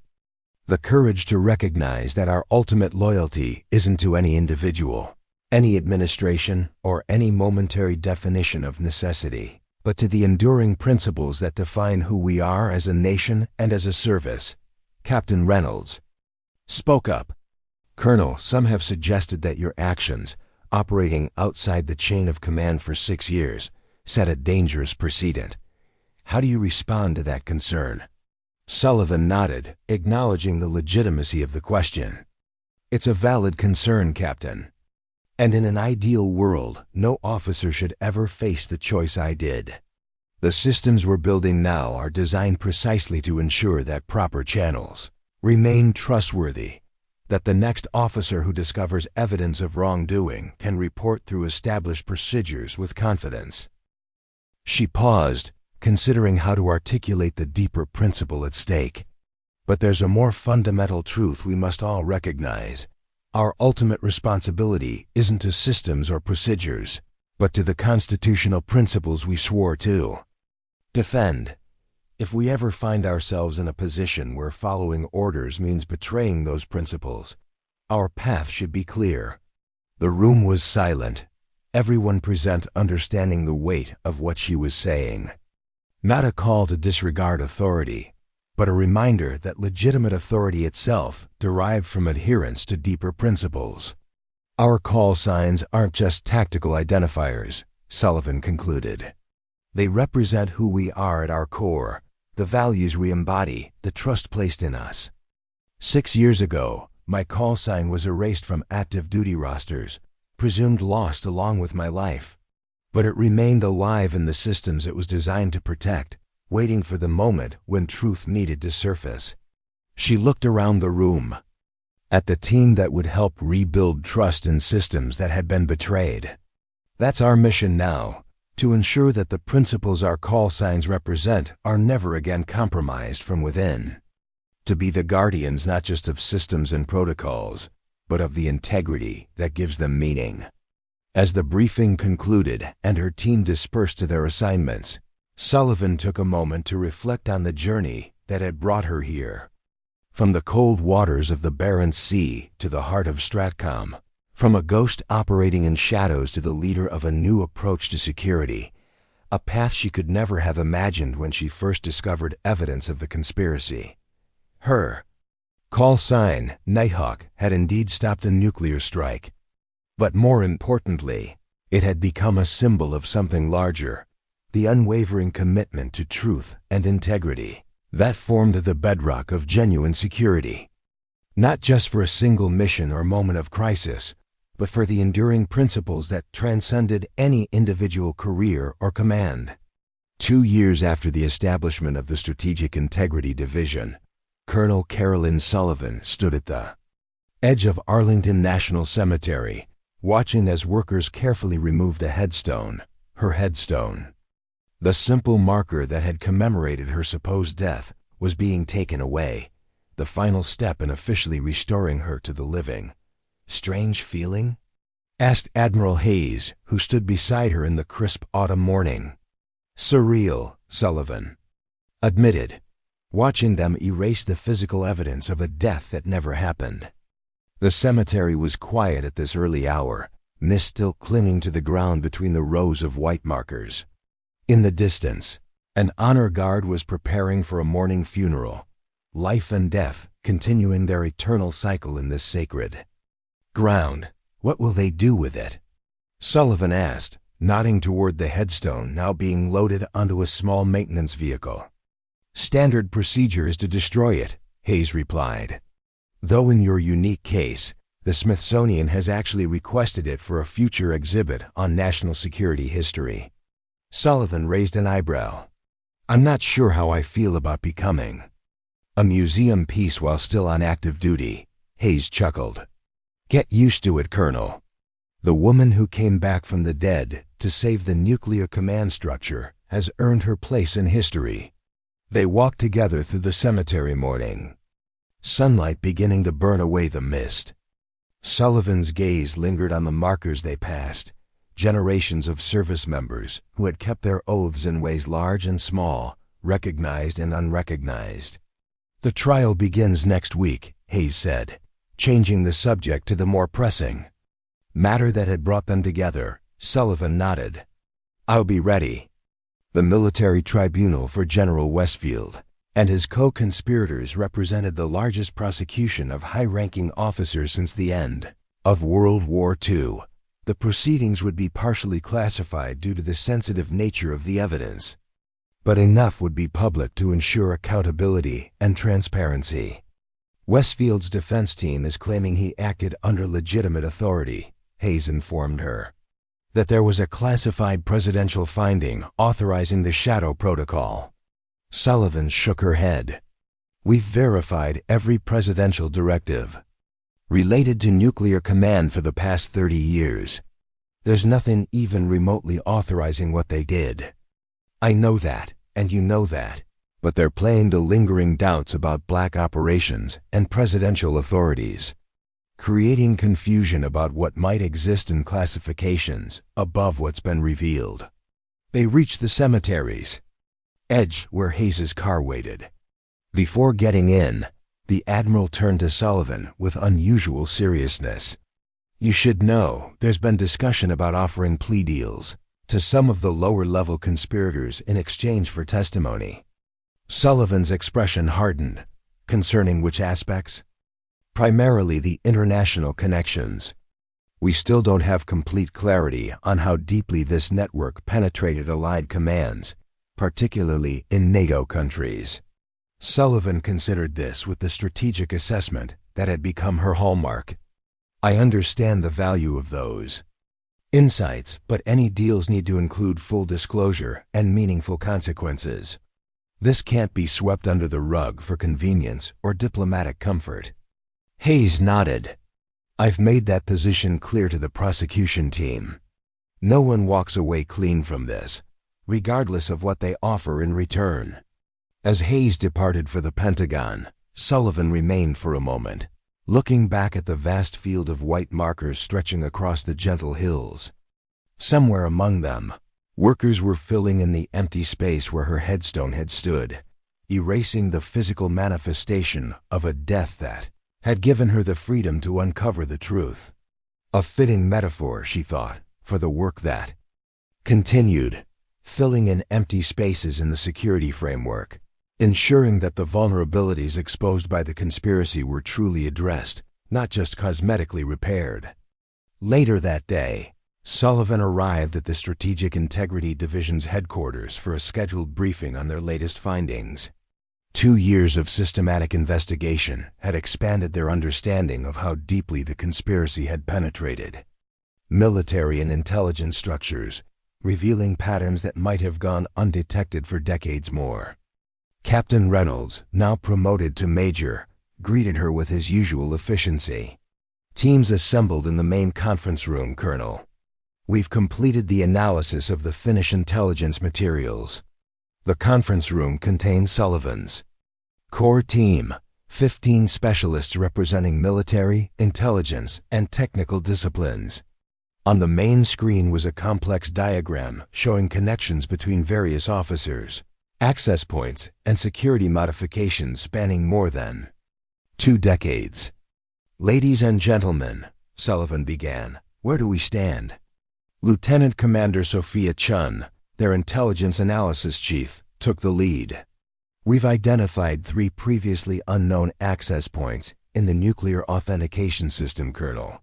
Speaker 1: The courage to recognize that our ultimate loyalty isn't to any individual, any administration, or any momentary definition of necessity, but to the enduring principles that define who we are as a nation and as a service. Captain Reynolds spoke up. Colonel, some have suggested that your actions, operating outside the chain of command for 6 years, set a dangerous precedent. How do you respond to that concern? Sullivan nodded, acknowledging the legitimacy of the question. It's a valid concern, Captain. And in an ideal world, no officer should ever face the choice I did. The systems we're building now are designed precisely to ensure that proper channels remain trustworthy, that the next officer who discovers evidence of wrongdoing can report through established procedures with confidence. She paused, considering how to articulate the deeper principle at stake. But there's a more fundamental truth we must all recognize. Our ultimate responsibility isn't to systems or procedures, but to the constitutional principles we swore to defend. If we ever find ourselves in a position where following orders means betraying those principles, our path should be clear. The room was silent, everyone present understanding the weight of what she was saying. Not a call to disregard authority, but a reminder that legitimate authority itself derived from adherence to deeper principles. Our call signs aren't just tactical identifiers, Sullivan concluded. They represent who we are at our core, the values we embody, the trust placed in us. 6 years ago, my call sign was erased from active duty rosters, presumed lost along with my life. But it remained alive in the systems it was designed to protect, waiting for the moment when truth needed to surface. She looked around the room, at the team that would help rebuild trust in systems that had been betrayed. That's our mission now, to ensure that the principles our call signs represent are never again compromised from within. To be the guardians not just of systems and protocols, but of the integrity that gives them meaning. As the briefing concluded and her team dispersed to their assignments, Sullivan took a moment to reflect on the journey that had brought her here. From the cold waters of the Barents Sea to the heart of Stratcom, from a ghost operating in shadows to the leader of a new approach to security, a path she could never have imagined when she first discovered evidence of the conspiracy. Her call sign, Nighthawk, had indeed stopped a nuclear strike. But more importantly, it had become a symbol of something larger, the unwavering commitment to truth and integrity that formed the bedrock of genuine security. Not just for a single mission or moment of crisis, but for the enduring principles that transcended any individual career or command. 2 years after the establishment of the Strategic Integrity Division, Colonel Carolyn Sullivan stood at the edge of Arlington National Cemetery, watching as workers carefully removed a headstone, her headstone. The simple marker that had commemorated her supposed death was being taken away, the final step in officially restoring her to the living. Strange feeling? Asked Admiral Hayes, who stood beside her in the crisp autumn morning. Surreal, Sullivan admitted, watching them erase the physical evidence of a death that never happened. The cemetery was quiet at this early hour, mist still clinging to the ground between the rows of white markers. In the distance, An honor guard was preparing for a morning funeral, life and death continuing their eternal cycle in this sacred ground. What will they do with it? Sullivan asked, nodding toward the headstone now being loaded onto a small maintenance vehicle. Standard procedure is to destroy it, Hayes replied. Though in your unique case, the Smithsonian has actually requested it for a future exhibit on national security history. Sullivan raised an eyebrow. I'm not sure how I feel about becoming a museum piece while still on active duty, Hayes chuckled. Get used to it, Colonel. The woman who came back from the dead to save the nuclear command structure has earned her place in history. They walked together through the cemetery morning, sunlight beginning to burn away the mist. Sullivan's gaze lingered on the markers they passed, generations of service members who had kept their oaths in ways large and small, recognized and unrecognized. The trial begins next week, Hayes said, changing the subject to the more pressing matter that had brought them together. Sullivan nodded. I'll be ready. The military tribunal for General Westfield and his co-conspirators represented the largest prosecution of high-ranking officers since the end of World War II. The proceedings would be partially classified due to the sensitive nature of the evidence, but enough would be public to ensure accountability and transparency. Westfield's defense team is claiming he acted under legitimate authority, Hayes informed her. That there was a classified presidential finding authorizing the Shadow Protocol. Sullivan shook her head. We've verified every presidential directive related to nuclear command for the past 30 years. There's nothing even remotely authorizing what they did. I know that, and you know that, but they're playing to lingering doubts about black operations and presidential authorities, creating confusion about what might exist in classifications above what's been revealed. They reached the cemetery's edge where Hayes's car waited. Before getting in, the Admiral turned to Sullivan with unusual seriousness. You should know there's been discussion about offering plea deals to some of the lower-level conspirators in exchange for testimony. Sullivan's expression hardened. Concerning which aspects? Primarily the international connections. We still don't have complete clarity on how deeply this network penetrated Allied commands, particularly in NATO countries. Sullivan considered this with the strategic assessment that had become her hallmark. I understand the value of those insights, but any deals need to include full disclosure and meaningful consequences. This can't be swept under the rug for convenience or diplomatic comfort. Hayes nodded. I've made that position clear to the prosecution team. No one walks away clean from this, regardless of what they offer in return. As Hayes departed for the Pentagon, Sullivan remained for a moment, looking back at the vast field of white markers stretching across the gentle hills. Somewhere among them, workers were filling in the empty space where her headstone had stood, erasing the physical manifestation of a death that had given her the freedom to uncover the truth. A fitting metaphor, she thought, for the work that continued, filling in empty spaces in the security framework, ensuring that the vulnerabilities exposed by the conspiracy were truly addressed, not just cosmetically repaired. Later that day, Sullivan arrived at the Strategic Integrity Division's headquarters for a scheduled briefing on their latest findings. 2 years of systematic investigation had expanded their understanding of how deeply the conspiracy had penetrated military and intelligence structures, revealing patterns that might have gone undetected for decades more. Captain Reynolds, now promoted to major, greeted her with his usual efficiency. Teams assembled in the main conference room, Colonel. We've completed the analysis of the Finnish intelligence materials. The conference room contained Sullivan's core team, 15 specialists representing military, intelligence, and technical disciplines. On the main screen was a complex diagram showing connections between various officers, access points, and security modifications spanning more than 2 decades. Ladies and gentlemen, Sullivan began, where do we stand? Lieutenant Commander Sophia Chun, their intelligence analysis chief, took the lead. We've identified 3 previously unknown access points in the nuclear authentication system, Colonel.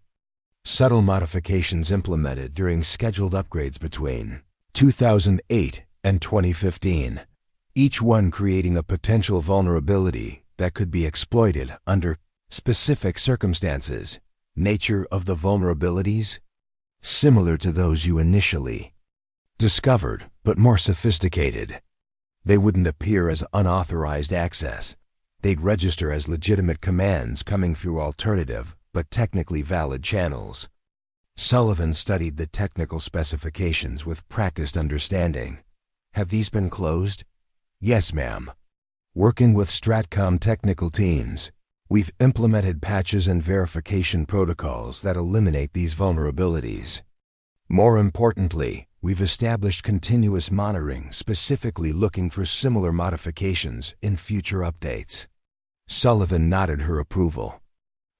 Speaker 1: Subtle modifications implemented during scheduled upgrades between 2008 and 2015, each one creating a potential vulnerability that could be exploited under specific circumstances. Nature of the vulnerabilities? Similar to those you initially discovered, but more sophisticated. They wouldn't appear as unauthorized access. They'd register as legitimate commands coming through alternative, but technically valid channels. Sullivan studied the technical specifications with practiced understanding. Have these been closed? Yes, ma'am. Working with Stratcom technical teams, we've implemented patches and verification protocols that eliminate these vulnerabilities. More importantly, we've established continuous monitoring specifically looking for similar modifications in future updates. Sullivan nodded her approval.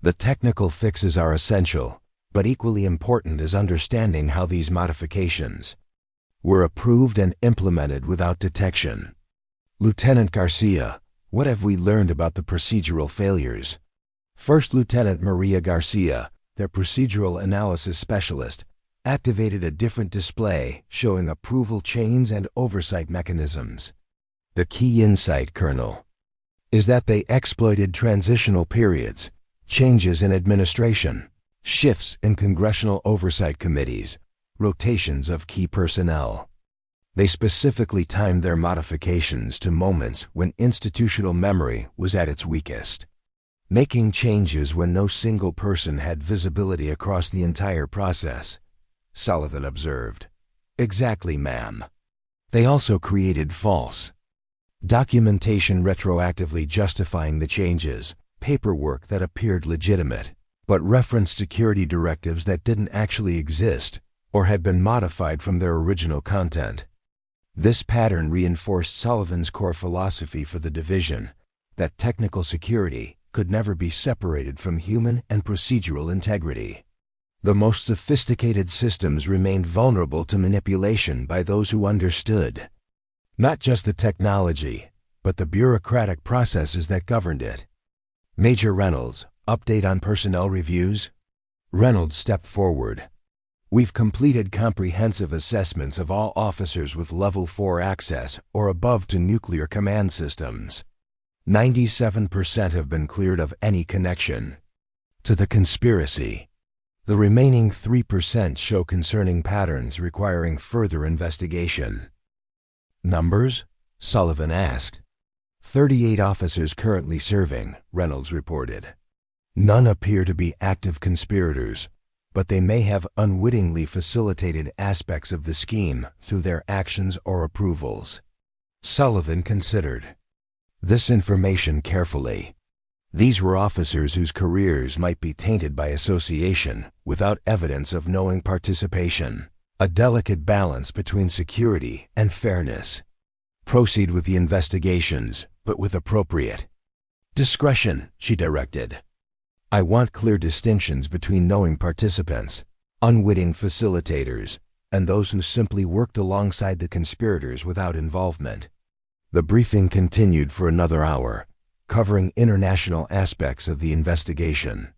Speaker 1: The technical fixes are essential, but equally important is understanding how these modifications were approved and implemented without detection. Lieutenant Garcia, what have we learned about the procedural failures? First Lieutenant Maria Garcia, their procedural analysis specialist, activated a different display showing approval chains and oversight mechanisms. The key insight, Colonel, is that they exploited transitional periods, changes in administration, shifts in congressional oversight committees, rotations of key personnel. They specifically timed their modifications to moments when institutional memory was at its weakest, making changes when no single person had visibility across the entire process, Sullivan observed. Exactly, ma'am. They also created false documentation retroactively justifying the changes, paperwork that appeared legitimate, but referenced security directives that didn't actually exist or had been modified from their original content. This pattern reinforced Sullivan's core philosophy for the division, that technical security could never be separated from human and procedural integrity. The most sophisticated systems remained vulnerable to manipulation by those who understood not just the technology, but the bureaucratic processes that governed it. Major Reynolds, update on personnel reviews? Reynolds stepped forward. We've completed comprehensive assessments of all officers with Level 4 access or above to nuclear command systems. 97% have been cleared of any connection to the conspiracy. The remaining 3% show concerning patterns requiring further investigation. Numbers? Sullivan asked. 38 officers currently serving, Reynolds reported. None appear to be active conspirators, but they may have unwittingly facilitated aspects of the scheme through their actions or approvals. Sullivan considered this information carefully. These were officers whose careers might be tainted by association without evidence of knowing participation, a delicate balance between security and fairness. Proceed with the investigations, but with appropriate discretion, she directed. I want clear distinctions between knowing participants, unwitting facilitators, and those who simply worked alongside the conspirators without involvement. The briefing continued for another hour, covering international aspects of the investigation,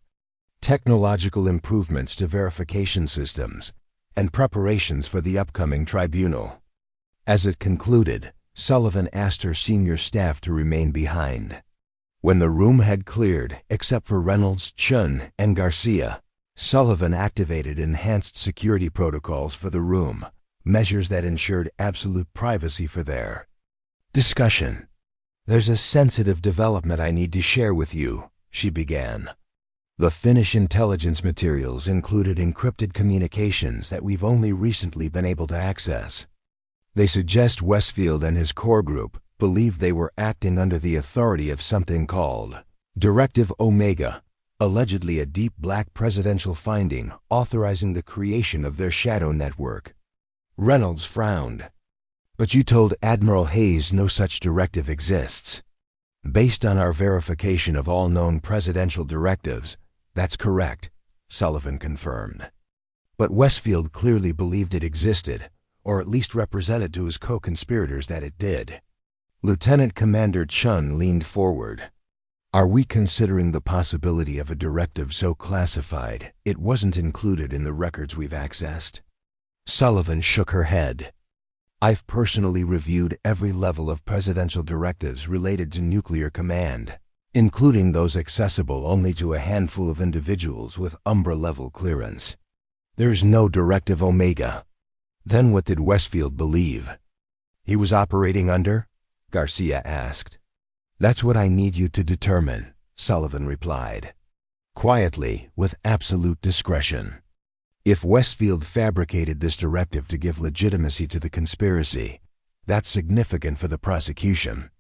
Speaker 1: technological improvements to verification systems, and preparations for the upcoming tribunal. As it concluded, Sullivan asked her senior staff to remain behind. When the room had cleared, except for Reynolds, Chun, and Garcia, Sullivan activated enhanced security protocols for the room, measures that ensured absolute privacy for their discussion. There's a sensitive development I need to share with you, she began. The Finnish intelligence materials included encrypted communications that we've only recently been able to access. They suggest Westfield and his core group believed they were acting under the authority of something called Directive Omega, allegedly a deep black presidential finding authorizing the creation of their shadow network. Reynolds frowned. But you told Admiral Hayes no such directive exists. Based on our verification of all known presidential directives, that's correct, Sullivan confirmed. But Westfield clearly believed it existed, or at least represented to his co-conspirators that it did. Lieutenant Commander Chun leaned forward. Are we considering the possibility of a directive so classified it wasn't included in the records we've accessed? Sullivan shook her head. I've personally reviewed every level of presidential directives related to nuclear command, including those accessible only to a handful of individuals with Umbra-level clearance. There's no Directive Omega. Then what did Westfield believe? He was operating under? Garcia asked. That's what I need you to determine, Sullivan replied. Quietly, with absolute discretion. If Westfield fabricated this directive to give legitimacy to the conspiracy, that's significant for the prosecution.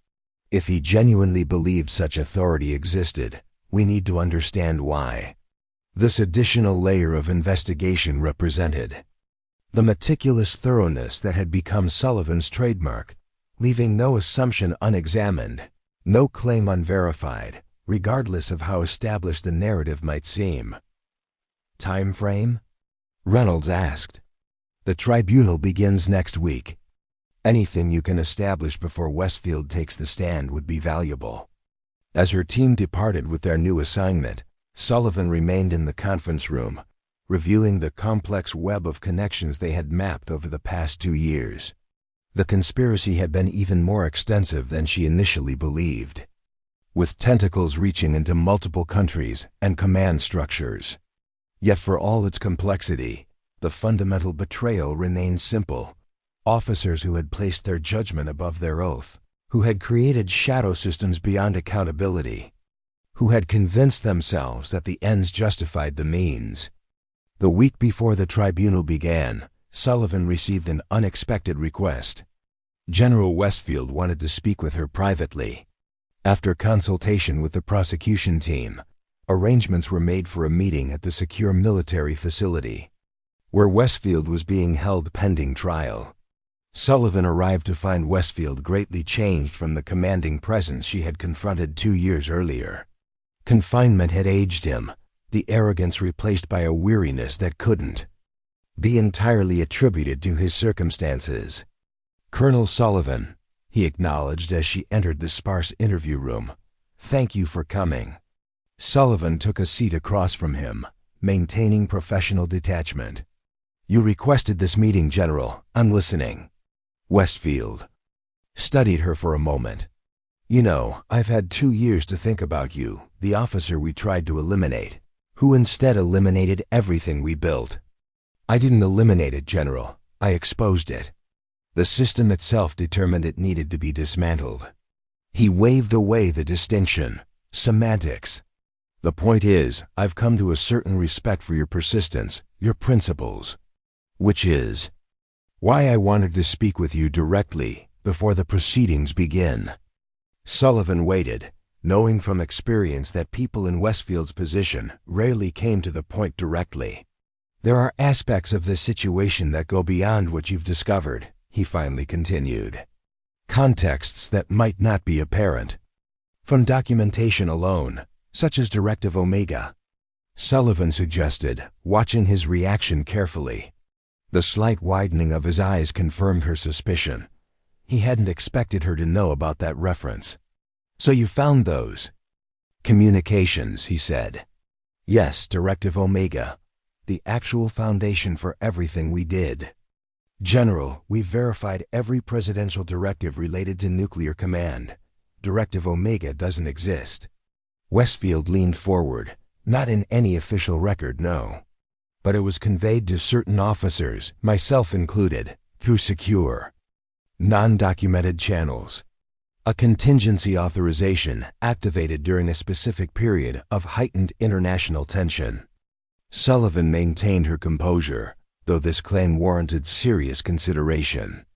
Speaker 1: If he genuinely believed such authority existed, we need to understand why. This additional layer of investigation represented the meticulous thoroughness that had become Sullivan's trademark, leaving no assumption unexamined, no claim unverified, regardless of how established the narrative might seem. Time frame? Reynolds asked. The tribunal begins next week. Anything you can establish before Westfield takes the stand would be valuable. As her team departed with their new assignment, Sullivan remained in the conference room, reviewing the complex web of connections they had mapped over the past 2 years. The conspiracy had been even more extensive than she initially believed, with tentacles reaching into multiple countries and command structures. Yet for all its complexity, the fundamental betrayal remained simple. Officers who had placed their judgment above their oath, who had created shadow systems beyond accountability, who had convinced themselves that the ends justified the means. The week before the tribunal began, Sullivan received an unexpected request. General Westfield wanted to speak with her privately. After consultation with the prosecution team, arrangements were made for a meeting at the secure military facility, where Westfield was being held pending trial. Sullivan arrived to find Westfield greatly changed from the commanding presence she had confronted 2 years earlier. Confinement had aged him, the arrogance replaced by a weariness that couldn't be entirely attributed to his circumstances. Colonel Sullivan, he acknowledged as she entered the sparse interview room, thank you for coming. Sullivan took a seat across from him, maintaining professional detachment. You requested this meeting, General. I'm listening. Westfield studied her for a moment. You know, I've had 2 years to think about you, the officer we tried to eliminate, who instead eliminated everything we built. I didn't eliminate it, General. I exposed it. The system itself determined it needed to be dismantled. He waved away the distinction. Semantics. The point is, I've come to a certain respect for your persistence, your principles. Which is why I wanted to speak with you directly before the proceedings begin. Sullivan waited, knowing from experience that people in Westfield's position rarely came to the point directly. There are aspects of this situation that go beyond what you've discovered, he finally continued. Contexts that might not be apparent from documentation alone, such as Directive Omega. Sullivan suggested, watching his reaction carefully. The slight widening of his eyes confirmed her suspicion. He hadn't expected her to know about that reference. So you found those communications, he said. Yes, Directive Omega, the actual foundation for everything we did. General, we've verified every presidential directive related to nuclear command. Directive Omega doesn't exist. Westfield leaned forward, not in any official record, no. But it was conveyed to certain officers, myself included, through secure, non-documented channels. A contingency authorization activated during a specific period of heightened international tension. Sullivan maintained her composure, though this claim warranted serious consideration.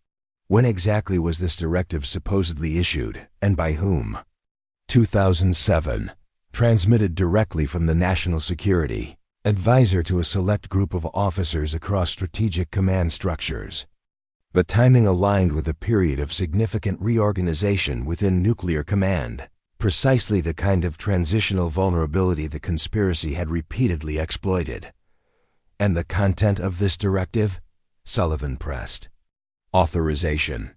Speaker 1: When exactly was this directive supposedly issued, and by whom? 2007. Transmitted directly from the National Security Advisor to a select group of officers across strategic command structures. The timing aligned with a period of significant reorganization within nuclear command, precisely the kind of transitional vulnerability the conspiracy had repeatedly exploited. And the content of this directive? Sullivan pressed. Authorization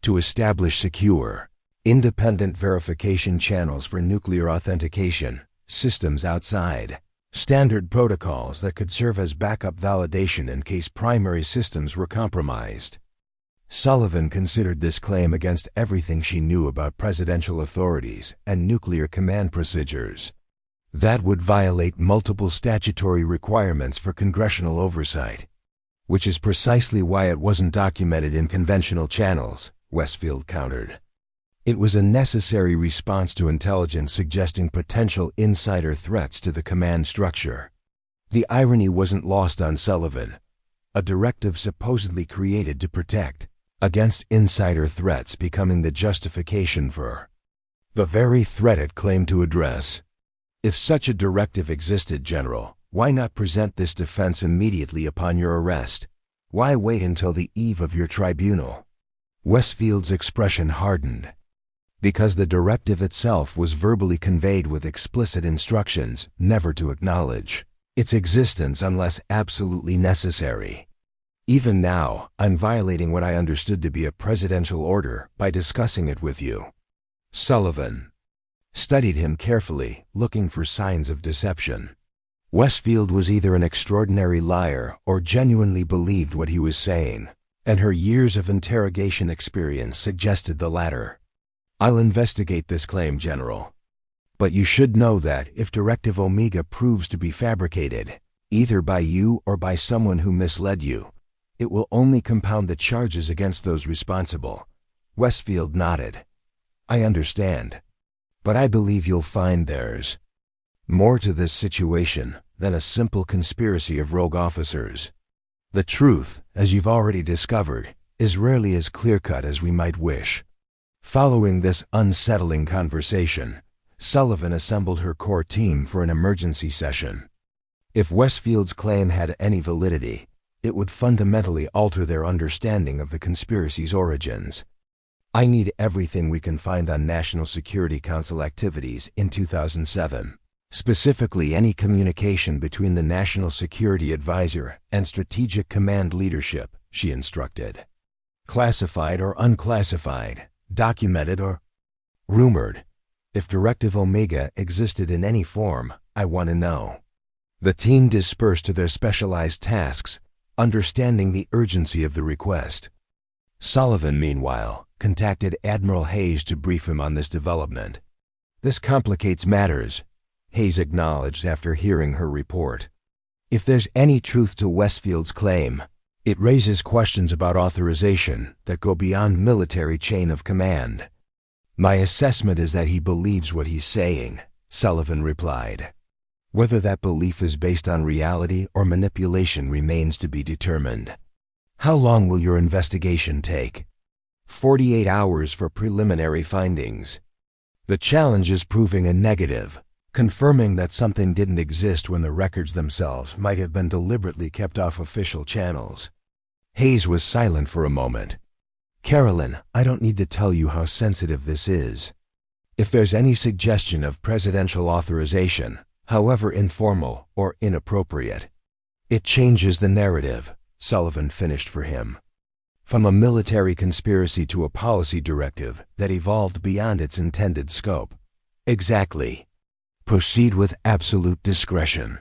Speaker 1: to establish secure, independent verification channels for nuclear authentication, systems outside, standard protocols that could serve as backup validation in case primary systems were compromised. Sullivan considered this claim against everything she knew about presidential authorities and nuclear command procedures. That would violate multiple statutory requirements for congressional oversight, which is precisely why it wasn't documented in conventional channels, Westfield countered. It was a necessary response to intelligence suggesting potential insider threats to the command structure. The irony wasn't lost on Sullivan. A directive supposedly created to protect against insider threats becoming the justification for the very threat it claimed to address. If such a directive existed, General, why not present this defense immediately upon your arrest? Why wait until the eve of your tribunal? Westfield's expression hardened. Because the directive itself was verbally conveyed with explicit instructions never to acknowledge its existence unless absolutely necessary. Even now, I'm violating what I understood to be a presidential order by discussing it with you. Sullivan studied him carefully, looking for signs of deception. Westfield was either an extraordinary liar or genuinely believed what he was saying, and her years of interrogation experience suggested the latter. I'll investigate this claim, General. But you should know that if Directive Omega proves to be fabricated, either by you or by someone who misled you, it will only compound the charges against those responsible. Westfield nodded. I understand. But I believe you'll find there's more to this situation than a simple conspiracy of rogue officers. The truth, as you've already discovered, is rarely as clear-cut as we might wish. Following this unsettling conversation, Sullivan assembled her core team for an emergency session. If Westfield's claim had any validity, it would fundamentally alter their understanding of the conspiracy's origins. I need everything we can find on National Security Council activities in 2007, specifically any communication between the National Security Advisor and Strategic Command leadership, she instructed. Classified or unclassified, documented or rumored. If Directive Omega existed in any form, I want to know. The team dispersed to their specialized tasks, understanding the urgency of the request. Sullivan, meanwhile, contacted Admiral Hayes to brief him on this development. This complicates matters, Hayes acknowledged after hearing her report. If there's any truth to Westfield's claim, it raises questions about authorization that go beyond military chain of command. My assessment is that he believes what he's saying, Sullivan replied. Whether that belief is based on reality or manipulation remains to be determined. How long will your investigation take? 48 hours for preliminary findings. The challenge is proving a negative, confirming that something didn't exist when the records themselves might have been deliberately kept off official channels. Hayes was silent for a moment. Carolyn, I don't need to tell you how sensitive this is. If there's any suggestion of presidential authorization, however informal or inappropriate, it changes the narrative, Sullivan finished for him. From a military conspiracy to a policy directive that evolved beyond its intended scope. Exactly. Proceed with absolute discretion.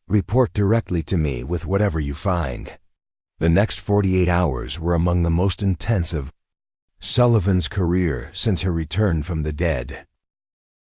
Speaker 1: Report directly to me with whatever you find. The next 48 hours were among the most intense of Sullivan's career since her return from the dead.